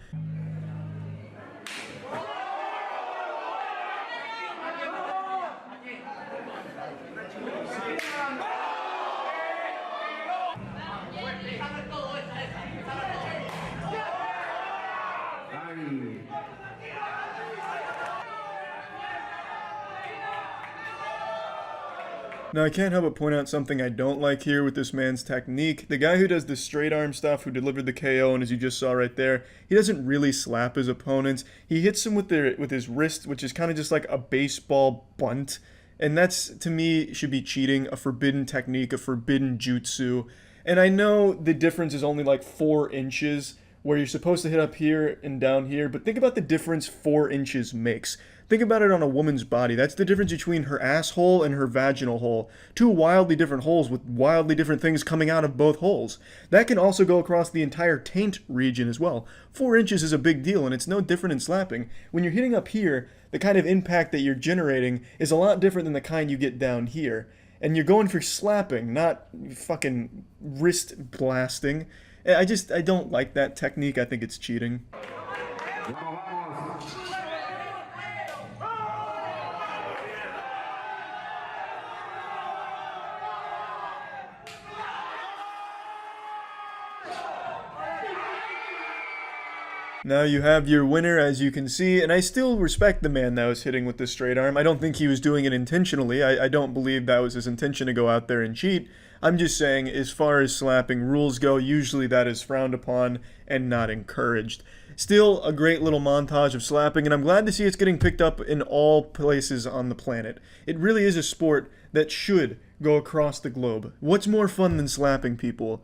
S1: Now I can't help but point out something I don't like here with this man's technique. The guy who does the straight arm stuff, who delivered the KO, and as you just saw right there, he doesn't really slap his opponents. He hits them with his wrist, which is kind of just like a baseball bunt. And that's, to me, should be cheating, a forbidden technique, a forbidden jutsu. And I know the difference is only like 4 inches, where you're supposed to hit up here and down here, but think about the difference 4 inches makes. Think about it on a woman's body. That's the difference between her asshole and her vaginal hole. 2 wildly different holes with wildly different things coming out of both holes. That can also go across the entire taint region as well. 4 inches is a big deal, and it's no different in slapping. When you're hitting up here, the kind of impact that you're generating is a lot different than the kind you get down here. And you're going for slapping, not fucking wrist blasting. I don't like that technique. I think it's cheating. Now you have your winner, as you can see, and I still respect the man that was hitting with the straight arm. I don't think he was doing it intentionally. I don't believe that was his intention to go out there and cheat. I'm just saying, as far as slapping rules go, usually that is frowned upon and not encouraged. Still, a great little montage of slapping, and I'm glad to see it's getting picked up in all places on the planet. It really is a sport that should go across the globe. What's more fun than slapping people?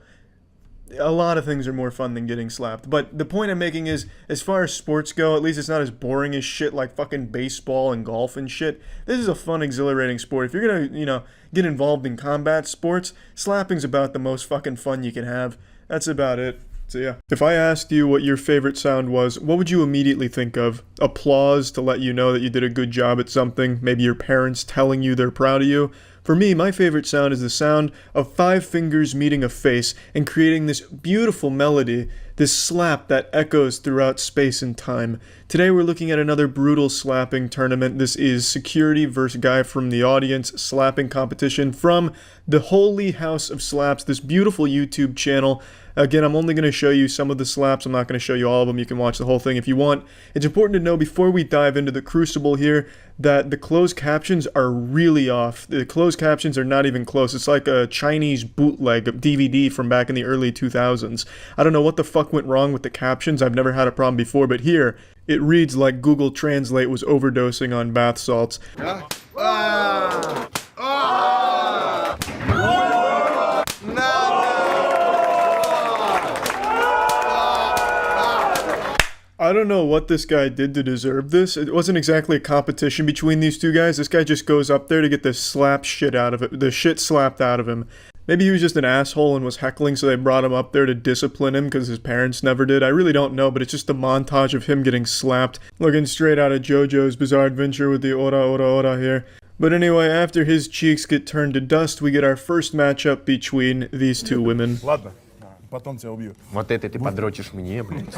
S1: A lot of things are more fun than getting slapped. But the point I'm making is, as far as sports go, at least it's not as boring as shit like fucking baseball and golf and shit. This is a fun, exhilarating sport. If you're gonna, get involved in combat sports, slapping's about the most fucking fun you can have. That's about it. So yeah. If I asked you what your favorite sound was, what would you immediately think of? Applause to let you know that you did a good job at something? Maybe your parents telling you they're proud of you? For me, my favorite sound is the sound of 5 fingers meeting a face and creating this beautiful melody, this slap that echoes throughout space and time. Today we're looking at another brutal slapping tournament. This is Security vs. Guy from the Audience slapping competition from the Holy House of Slaps, this beautiful YouTube channel. Again, I'm only going to show you some of the slaps. I'm not going to show you all of them. You can watch the whole thing if you want. It's important to know before we dive into the crucible here that the closed captions are really off. The closed captions are not even close. It's like a Chinese bootleg DVD from back in the early 2000s. I don't know what the fuck went wrong with the captions. I've never had a problem before, but here it reads like Google Translate was overdosing on bath salts. I don't know what this guy did to deserve this. It wasn't exactly a competition between these two guys. This guy just goes up there to get the shit slapped out of him. Maybe he was just an asshole and was heckling, so they brought him up there to discipline him because his parents never did. I really don't know, but it's just a montage of him getting slapped, looking straight out of JoJo's Bizarre Adventure with the ora ora ora here. But anyway, after his cheeks get turned to dust, we get our first matchup between these two women.
S6: Ладно, потом тебя убью.
S4: Вот это ты подрочишь мне, блядь.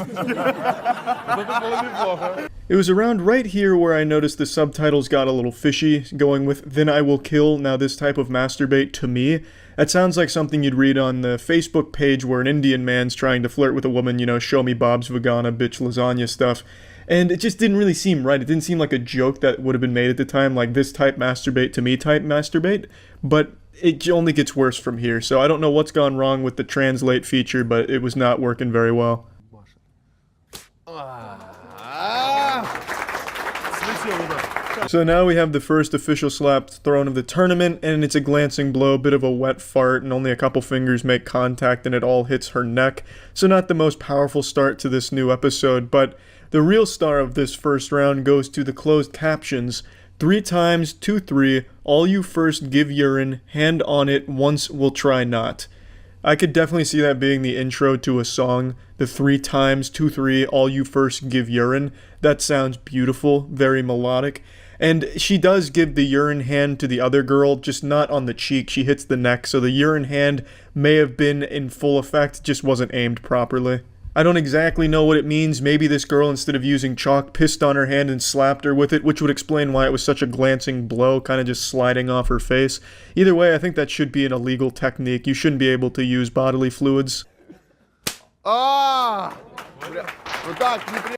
S1: It was around right here where I noticed the subtitles got a little fishy, going with, "Then I will kill, now this type of masturbate to me." That sounds like something you'd read on the Facebook page where an Indian man's trying to flirt with a woman, you know, show me Bob's Vagana, bitch lasagna stuff. And it just didn't really seem right. It didn't seem like a joke that would have been made at the time, like this type masturbate to me type masturbate. But it only gets worse from here, so I don't know what's gone wrong with the translate feature, but it was not working very well. So now we have the first official slap thrown of the tournament, and it's a glancing blow, bit of a wet fart, and only a couple fingers make contact and it all hits her neck. So not the most powerful start to this new episode, but the real star of this first round goes to the closed captions. 3 times, 2-3, all you first give urine, hand on it, once we'll try not. I could definitely see that being the intro to a song. The 3 times, 2-3, all you first give urine. That sounds beautiful, very melodic. And she does give the urine hand to the other girl, just not on the cheek. She hits the neck, so the urine hand may have been in full effect, just wasn't aimed properly. I don't exactly know what it means. Maybe this girl, instead of using chalk, pissed on her hand and slapped her with it, which would explain why it was such a glancing blow, kind of just sliding off her face. Either way, I think that should be an illegal technique. You shouldn't be able to use bodily fluids.
S11: Вот так, не при...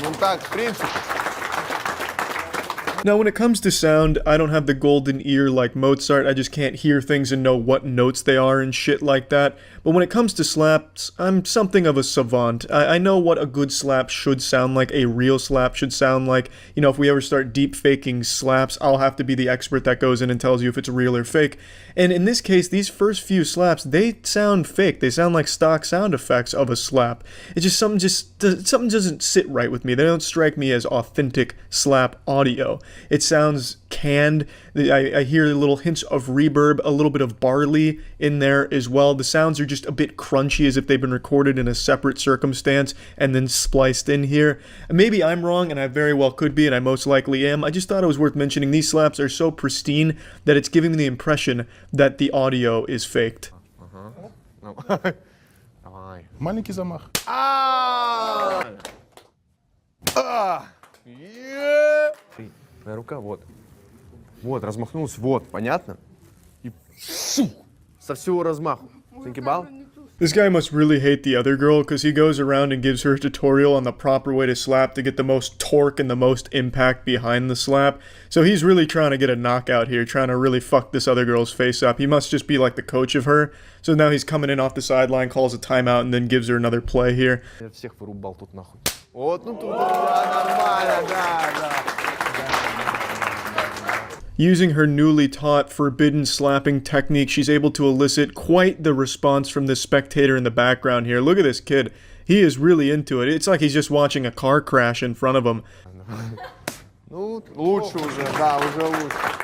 S11: Ну так, в принципе.
S1: Now, when it comes to sound, I don't have the golden ear like Mozart. I just can't hear things and know what notes they are and shit like that. But when it comes to slaps, I'm something of a savant. I know what a good slap should sound like, a real slap should sound like. You know, if we ever start deep faking slaps, I'll have to be the expert that goes in and tells you if it's real or fake. And in this case, these first few slaps, they sound fake. They sound like stock sound effects of a slap. It's just something doesn't sit right with me. They don't strike me as authentic slap audio. It sounds canned. I hear little hints of reverb, a little bit of barley in there as well. The sounds are just a bit crunchy, as if they've been recorded in a separate circumstance and then spliced in here. Maybe I'm wrong, and I very well could be, and I most likely am. I just thought it was worth mentioning. These slaps are so pristine that it's giving me the impression that the audio is faked.
S6: Маленький замах.
S4: Твоя рука, вот. Вот, размахнулась, вот, понятно? И со всего размаху. Think about?
S1: This guy must really hate the other girl, because he goes around and gives her a tutorial on the proper way to slap to get the most torque and the most impact behind the slap. So he's really trying to get a knockout here, trying to really fuck this other girl's face up. He must just be like the coach of her. So now he's coming in off the sideline, calls a timeout, and then gives her another play here.
S4: Я всех вырубал тут нахуй. Вот, ну тут нормально, да.
S1: Using her newly taught forbidden slapping technique, she's able to elicit quite the response from the spectator in the background here. Look at this kid. He is really into it. It's like he's just watching a car crash in front of him.
S11: Ну, лучше уже, да, уже лучше.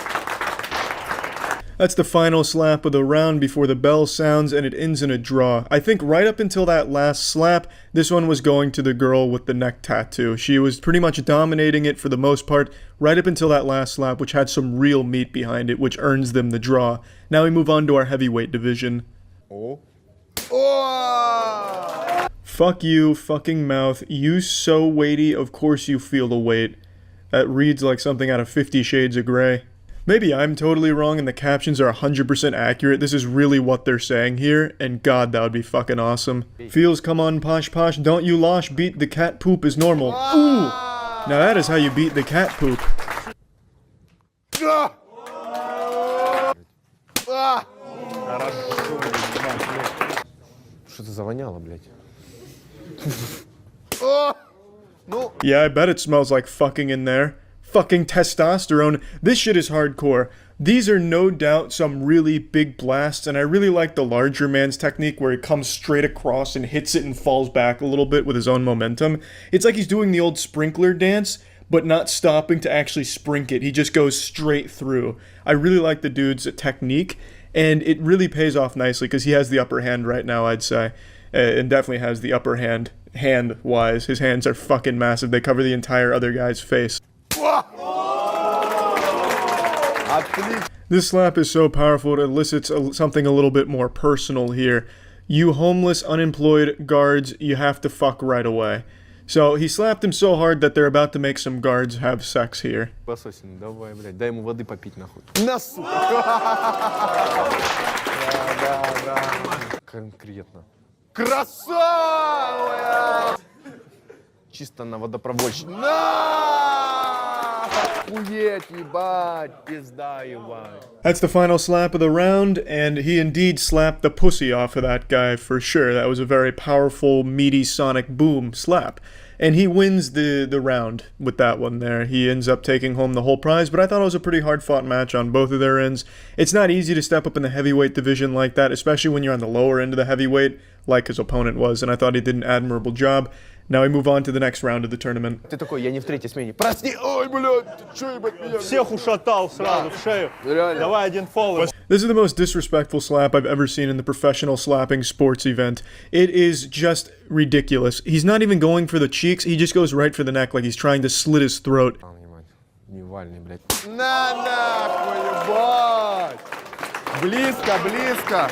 S1: That's the final slap of the round before the bell sounds, and it ends in a draw. I think right up until that last slap, this one was going to the girl with the neck tattoo. She was pretty much dominating it for the most part, right up until that last slap, which had some real meat behind it, which earns them the draw. Now we move on to our heavyweight division.
S11: Oh.
S1: Fuck you, fucking mouth. You so weighty, of course you feel the weight. That reads like something out of 50 Shades of Grey. Maybe I'm totally wrong and the captions are 100% accurate. This is really what they're saying here, and god, that would be fucking awesome. Feels, come on, posh posh, don't you losh, beat the cat poop is normal. Ooh! Now that is how you beat the cat poop.
S4: Что это завоняло, блядь?
S1: Yeah, I bet it smells like fucking in there. Fucking testosterone. This shit is hardcore. These are no doubt some really big blasts, and I really like the larger man's technique where he comes straight across and hits it and falls back a little bit with his own momentum. It's like he's doing the old sprinkler dance, but not stopping to actually sprink it. He just goes straight through. I really like the dude's technique, and it really pays off nicely because he has the upper hand right now, I'd say. And definitely has the upper hand hand-wise. His hands are fucking massive. They cover the entire other guy's face. This slap is so powerful it elicits something a little bit more personal here. You homeless, unemployed guards, you have to fuck right away. So he slapped him so hard that they're about to make some guards have sex here.
S11: Лососин, давай, блядь, дай ему воды попить, нахуй. На, сука! Да. Конкретно. Красава! Чисто на водопроводчик. На! Охуеть, ебать, пизда, ебать.
S1: That's the final slap of the round, and he indeed slapped the pussy off of that guy for sure. That was a very powerful, meaty sonic boom slap. And he wins the round with that one there. He ends up taking home the whole prize, but I thought it was a pretty hard-fought match on both of their ends. It's not easy to step up in the heavyweight division like that, especially when you're on the lower end of the heavyweight, like his opponent was, and I thought he did an admirable job. Now we move on to the next round of the tournament.
S11: Ты такой, я не в третьей смене. Прости, ой, блядь, ты чё, ебать, меня?
S6: Всех ушатал сразу в шею. Давай один фол.
S1: This is the most disrespectful slap I've ever seen in the professional slapping sports event. It is just ridiculous. He's not even going for the cheeks, he just goes right for the neck like he's trying to slit his throat.
S11: Невальный, блядь. На, нахуй, ебать! Близко, близко!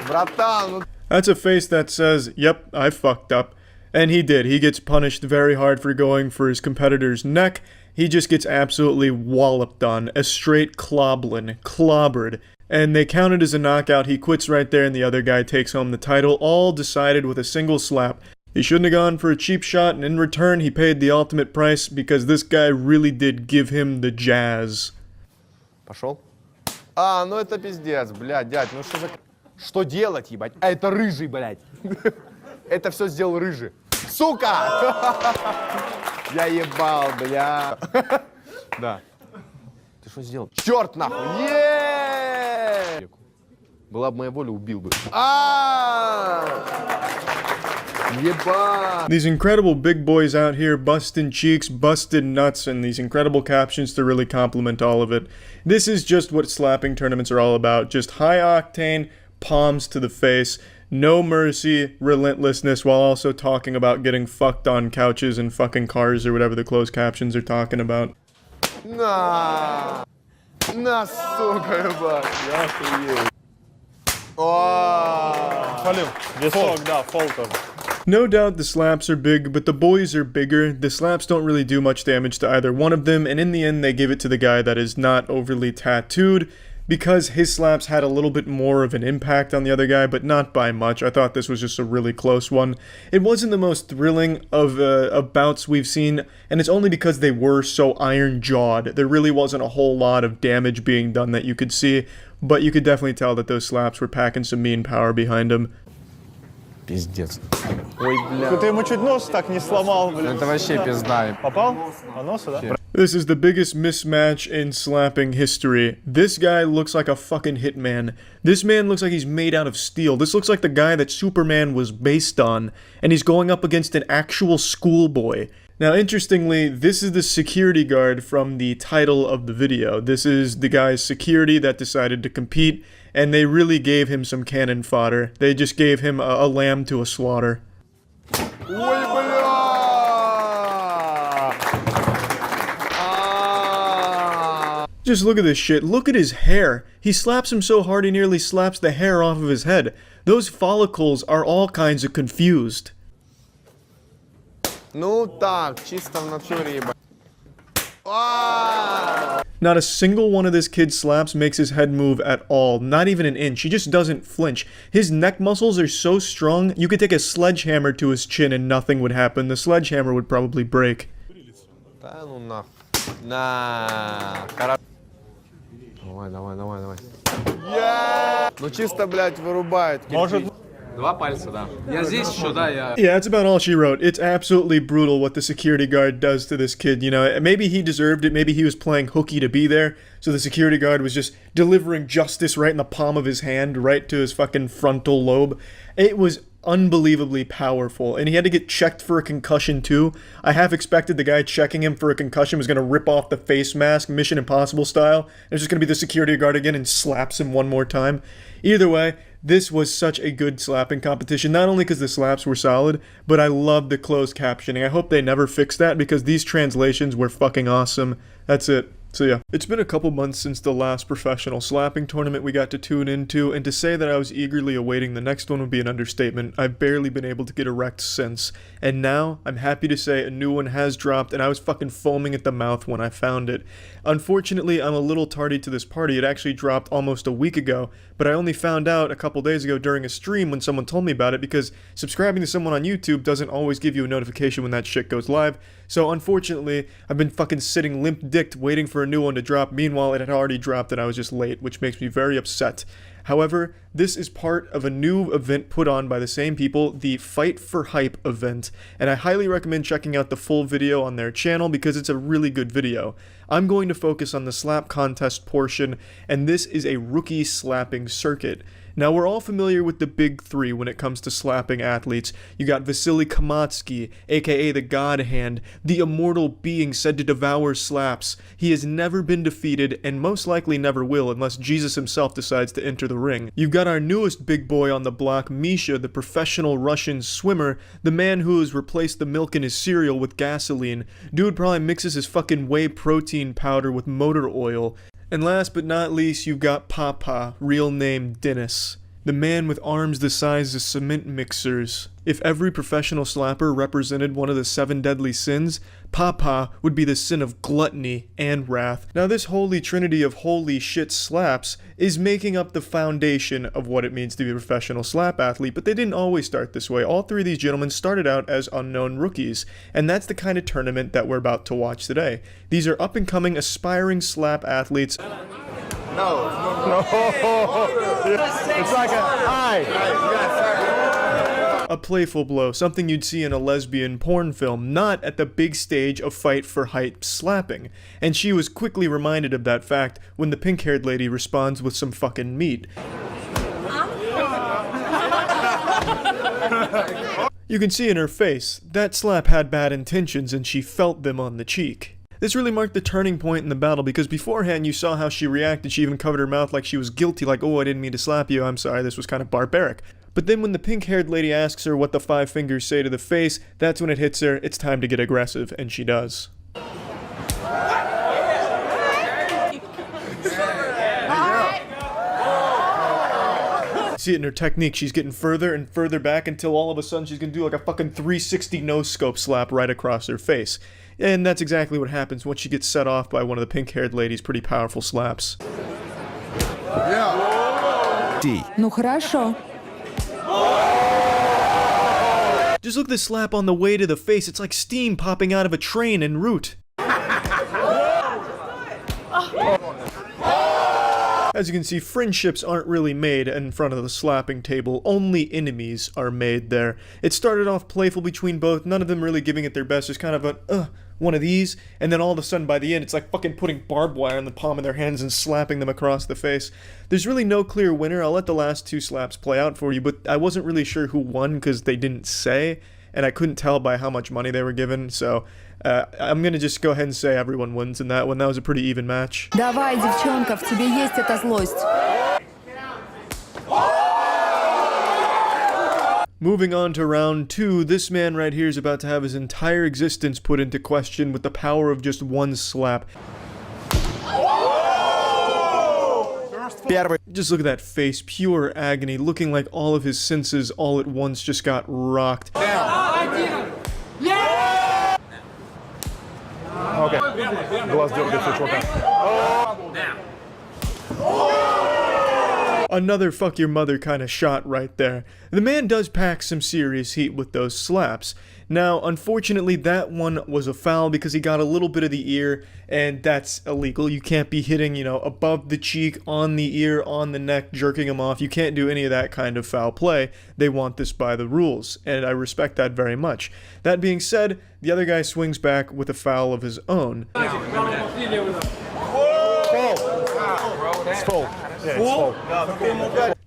S11: Братан, ну...
S1: That's a face that says, yep, I fucked up. And he did. He gets punished very hard for going for his competitor's neck. He just gets absolutely walloped on. A straight clobbered. And they count it as a knockout. He quits right there and the other guy takes home the title. All decided with a single slap. He shouldn't have gone for a cheap shot, and in return he paid the ultimate price because this guy really did give him the jazz.
S11: Пошел? А, ну это пиздец, блядь, дядь, ну что за... Что делать, ебать? А это рыжий, блядь. Это все сделал рыжий. Сука! Я ебал, бля. Да. Ты что сделал? Черт нахуй! Была бы моя воля, убил бы. Ебать!
S1: These incredible big boys out here busting cheeks, busted nuts, and these incredible captions to really complement all of it. This is just what slapping tournaments are all about. Just high octane, palms to the face, no mercy, relentlessness, while also talking about getting fucked on couches and fucking cars or whatever the closed captions are talking about.
S11: На, сука, ебать, я охуел.
S6: Фолил. Висок, да, фол тоже.
S1: No doubt the slaps are big, but the boys are bigger. The slaps don't really do much damage to either one of them, and in the end they give it to the guy that is not overly tattooed, because his slaps had a little bit more of an impact on the other guy, but not by much. I thought this was just a really close one. It wasn't the most thrilling of bouts we've seen, and it's only because they were so iron-jawed. There really wasn't a whole lot of damage being done that you could see, but you could definitely tell that those slaps were packing some mean power behind them.
S11: Пиздец. Ой, бля.
S6: Ты ему чуть нос так не сломал, блин.
S11: Это вообще пизда.
S6: Попал? По носу, да?
S1: This is the biggest mismatch in slapping history. This guy looks like a fucking hitman. This man looks like he's made out of steel. This looks like the guy that Superman was based on, and he's going up against an actual schoolboy. Now, interestingly, this is the security guard from the title of the video. This is the guy's security that decided to compete, and they really gave him some cannon fodder. They just gave him a lamb to a slaughter.
S11: Ой, бля!
S1: Just look at this shit. Look at his hair. He slaps him so hard he nearly slaps the hair off of his head. Those follicles are all kinds of confused.
S11: Ну так, чисто в натуре, ебать.
S1: Not a single one of this kid's slaps makes his head move at all, not even an inch. He just doesn't flinch. His neck muscles are so strong, you could take a sledgehammer to his chin and nothing would happen. The sledgehammer would probably break.
S11: Да ну нахуй. На. Давай, давай, давай, давай. Ну чисто, блядь, вырубает.
S6: Может...
S12: Два пальца, да. Я здесь еще, да, я...
S1: Yeah, that's about all she wrote. It's absolutely brutal what the security guard does to this kid, you know. Maybe he deserved it, maybe he was playing hooky to be there, so the security guard was just delivering justice right in the palm of his hand, right to his fucking frontal lobe. It was unbelievably powerful, and he had to get checked for a concussion too. I half expected the guy checking him for a concussion was going to rip off the face mask, Mission Impossible style. There's just going to be the security guard again and slaps him one more time. Either way, This was such a good slapping competition, not only because the slaps were solid, but I loved the closed captioning. I hope they never fix that because these translations were fucking awesome. That's it. So yeah, it's been a couple months since the last professional slapping tournament we got to tune into, and to say that I was eagerly awaiting the next one would be an understatement. I've barely been able to get erect since, and now I'm happy to say a new one has dropped, and I was fucking foaming at the mouth when I found it. Unfortunately, I'm a little tardy to this party. It actually dropped almost a week ago, but I only found out a couple days ago during a stream when someone told me about it, because subscribing to someone on YouTube doesn't always give you a notification when that shit goes live. So unfortunately, I've been fucking sitting limp-dicked waiting for a new one to drop. Meanwhile, it had already dropped and I was just late, which makes me very upset. However, this is part of a new event put on by the same people, the Fight for Hype event, and I highly recommend checking out the full video on their channel because it's a really good video. I'm going to focus on the slap contest portion, and this is a rookie slapping circuit. Now, we're all familiar with the big three when it comes to slapping athletes. You got Vasily Kamatsky, aka the God Hand, the immortal being said to devour slaps. He has never been defeated, and most likely never will unless Jesus himself decides to enter the ring. You've got our newest big boy on the block, Misha, the professional Russian swimmer, the man who has replaced the milk in his cereal with gasoline. Dude probably mixes his fucking whey protein powder with motor oil. And last but not least, you've got Papa, real name Dennis, the man with arms the size of cement mixers. If every professional slapper represented one of the 7 deadly sins, Papa would be the sin of gluttony and wrath. Now this holy trinity of holy shit slaps is making up the foundation of what it means to be a professional slap athlete, but they didn't always start this way. All 3 of these gentlemen started out as unknown rookies, and that's the kind of tournament that we're about to watch today. These are up-and-coming aspiring slap athletes.
S11: No. It's like a
S1: A playful blow, something you'd see in a lesbian porn film, not at the big stage of Fight for Hype slapping. And she was quickly reminded of that fact when the pink-haired lady responds with some fucking meat. You can see in her face, that slap had bad intentions and she felt them on the cheek. This really marked the turning point in the battle because beforehand you saw how she reacted. She even covered her mouth like she was guilty, like, oh, I didn't mean to slap you, I'm sorry, this was kind of barbaric. But then when the pink-haired lady asks her what the 5 fingers say to the face, that's when it hits her, it's time to get aggressive, and she does. See it in her technique, she's getting further and further back until all of a sudden she's gonna do like a fucking 360 no-scope slap right across her face. And that's exactly what happens once she gets set off by one of the pink-haired lady's pretty powerful slaps.
S13: Ну хорошо.
S1: Just look at the slap on the way to the face, it's like steam popping out of a train en route. As you can see, friendships aren't really made in front of the slapping table, only enemies are made there. It started off playful between both, none of them really giving it their best, just kind of a, one of these, and then all of a sudden by the end it's like fucking putting barbed wire in the palm of their hands and slapping them across the face. There's really no clear winner. I'll let the last 2 slaps play out for you, but I wasn't really sure who won because they didn't say, and I couldn't tell by how much money they were given, so I'm gonna just go ahead and say everyone wins in that one. That was a pretty even match.
S13: Давай, девчонка, в тебе есть эта злость.
S1: Moving on to round 2, this man right here is about to have his entire existence put into question with the power of just one slap. Just look at that face, pure agony, looking like all of his senses all at once just got rocked.
S11: Okay. Глаз дергается, чувака.
S1: Another fuck your mother kind of shot right there. The man does pack some serious heat with those slaps. Now, unfortunately, that one was a foul because he got a little bit of the ear, and that's illegal. You can't be hitting, above the cheek, on the ear, on the neck, jerking him off. You can't do any of that kind of foul play. They want this by the rules, and I respect that very much. That being said, the other guy swings back with a foul of his own.
S11: It's full.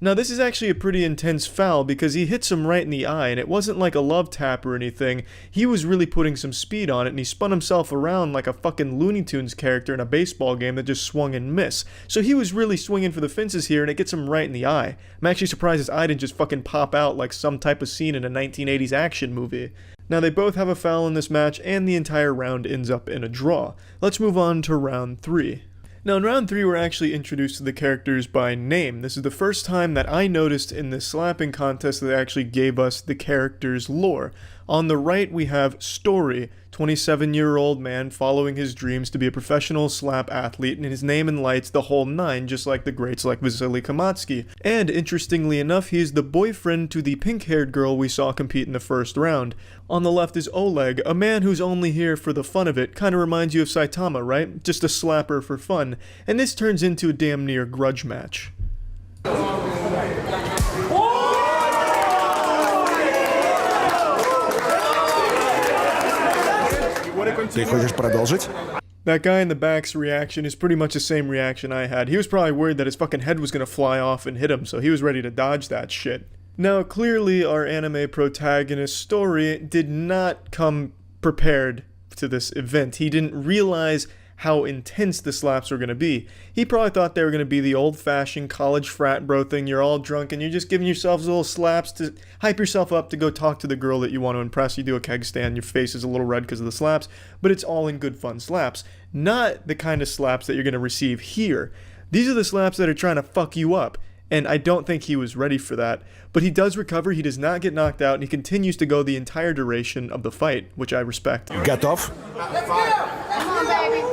S1: Now this is actually a pretty intense foul because he hits him right in the eye, and it wasn't like a love tap or anything. He was really putting some speed on it, and he spun himself around like a fucking Looney Tunes character in a baseball game that just swung and missed. So he was really swinging for the fences here, and it gets him right in the eye. I'm actually surprised his eye didn't just fucking pop out like some type of scene in a 1980s action movie. Now they both have a foul in this match, and the entire round ends up in a draw. Let's move on to round 3. Now in round 3 we're actually introduced to the characters by name. This is the first time that I noticed in this slapping contest that they actually gave us the character's lore. On the right we have Story, 27-year-old man following his dreams to be a professional slap athlete, and his name and lights the whole nine, just like the greats like Vasily Kamatsky. And interestingly enough, he is the boyfriend to the pink-haired girl we saw compete in the first round. On the left is Oleg, a man who's only here for the fun of it. Kinda reminds you of Saitama, right? Just a slapper for fun. And this turns into a damn near grudge match.
S14: Ты хочешь продолжить?
S1: That guy in the back's reaction is pretty much the same reaction I had. He was probably worried that his fucking head was gonna fly off and hit him, so he was ready to dodge that shit. Now, clearly our anime protagonist Story did not come prepared to this event. He didn't realize how intense the slaps were going to be. He probably thought they were going to be the old-fashioned college frat bro thing. You're all drunk and you're just giving yourselves little slaps to hype yourself up to go talk to the girl that you want to impress. You do a keg stand, your face is a little red because of the slaps, but it's all in good fun slaps. Not the kind of slaps that you're going to receive here. These are the slaps that are trying to fuck you up, and I don't think he was ready for that. But he does recover, he does not get knocked out, and he continues to go the entire duration of the fight, which I respect.
S14: Готов?
S9: Let's go! Come on, baby!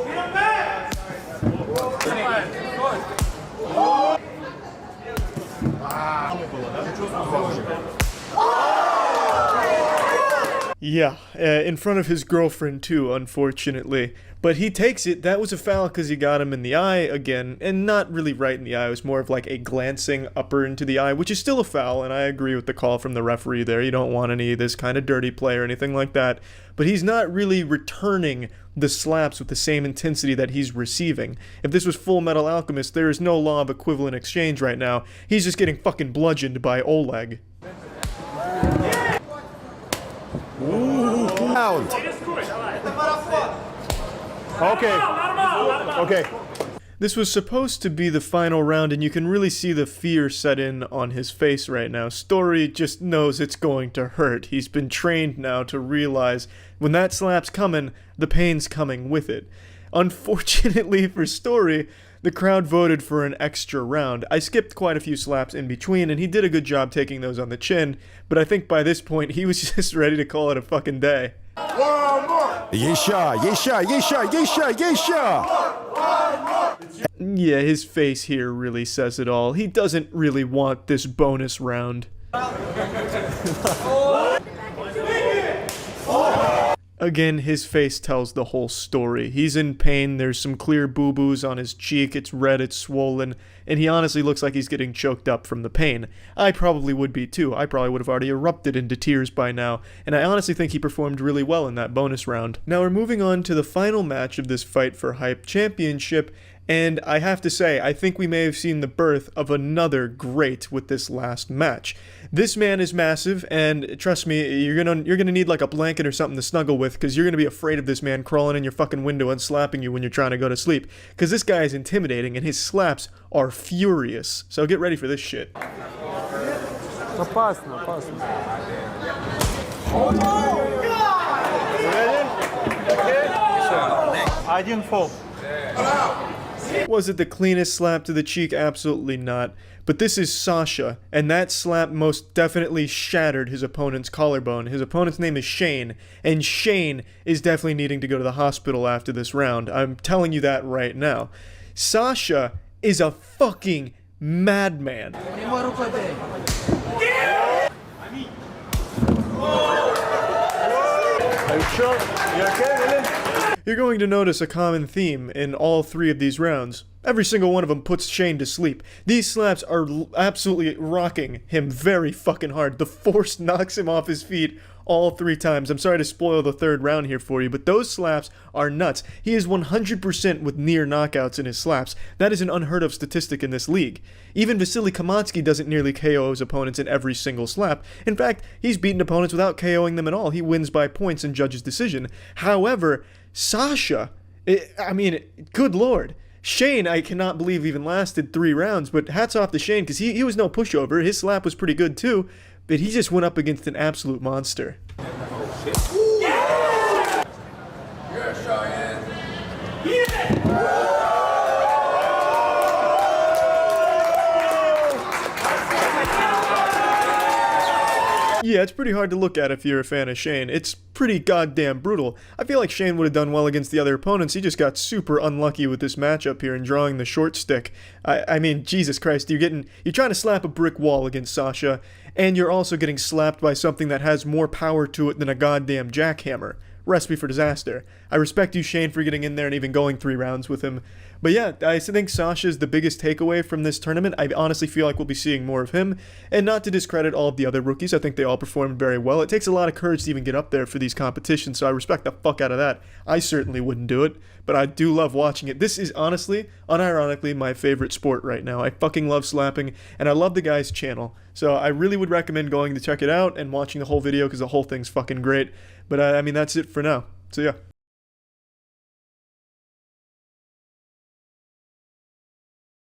S1: Yeah, in front of his girlfriend too, unfortunately. But he takes it. That was a foul because he got him in the eye again, and not really right in the eye. It was more of like a glancing upper into the eye, which is still a foul, and I agree with the call from the referee there. You don't want any of this kind of dirty play or anything like that. But he's not really returning the slaps with the same intensity that he's receiving. If this was Full Metal Alchemist, there is no law of equivalent exchange right now. He's just getting fucking bludgeoned by Oleg.
S11: Round. Okay. Okay.
S1: This was supposed to be the final round, and you can really see the fear set in on his face right now. Story just knows it's going to hurt. He's been trained now to realize when that slap's coming, the pain's coming with it. Unfortunately for Story, the crowd voted for an extra round. I skipped quite a few slaps in between, and he did a good job taking those on the chin, but I think by this point, he was just ready to call it a fucking day.
S14: Еще!
S1: Yeah, his face here really says it all. He doesn't really want this bonus round. Again, his face tells the whole story. He's in pain, there's some clear boo-boos on his cheek, it's red, it's swollen, and he honestly looks like he's getting choked up from the pain. I probably would be too. I probably would have already erupted into tears by now, and I honestly think he performed really well in that bonus round. Now we're moving on to the final match of this Fight for Hype Championship, and I have to say, I think we may have seen the birth of another great with this last match. This man is massive, and trust me, you're gonna need like a blanket or something to snuggle with, because you're gonna be afraid of this man crawling in your fucking window and slapping you when you're trying to go to sleep. Because this guy is intimidating, and his slaps are furious. So get ready for this shit.
S11: Опасно, опасно.
S6: Один фол.
S1: Was it the cleanest slap to the cheek? Absolutely not. But this is Sasha, and that slap most definitely shattered his opponent's collarbone. His opponent's name is Shane, and Shane is definitely needing to go to the hospital after this round. I'm telling you that right now. Sasha is a fucking madman.
S11: Are you sure? You okay, William?
S1: You're going to notice a common theme in all three of these rounds. Every single one of them puts Shane to sleep. These slaps are absolutely rocking him very fucking hard. The force knocks him off his feet all 3 times. I'm sorry to spoil the 3rd round here for you, but those slaps are nuts. He is 100% with near knockouts in his slaps. That is an unheard of statistic in this league. Even Vasily Kamatsky doesn't nearly KO his opponents in every single slap. In fact, he's beaten opponents without KOing them at all. He wins by points in judge's decision. However, Sasha, I mean, good lord. Shane, I cannot believe even lasted 3 rounds, but hats off to Shane, because he was no pushover. His slap was pretty good too, but he just went up against an absolute monster. Yeah, it's pretty hard to look at if you're a fan of Shane. It's pretty goddamn brutal. I feel like Shane would have done well against the other opponents. He just got super unlucky with this matchup here and drawing the short stick. I mean, Jesus Christ, you're trying to slap a brick wall against Sasha, and you're also getting slapped by something that has more power to it than a goddamn jackhammer. Recipe for disaster. I respect you, Shane, for getting in there and even going 3 rounds with him. But yeah, I think Sasha's the biggest takeaway from this tournament. I honestly feel like we'll be seeing more of him. And not to discredit all of the other rookies, I think they all performed very well. It takes a lot of courage to even get up there for these competitions, so I respect the fuck out of that. I certainly wouldn't do it, but I do love watching it. This is honestly, unironically, my favorite sport right now. I fucking love slapping, and I love the guy's channel. So I really would recommend going to check it out and watching the whole video, because the whole thing's fucking great. But I mean, that's it for now. So yeah.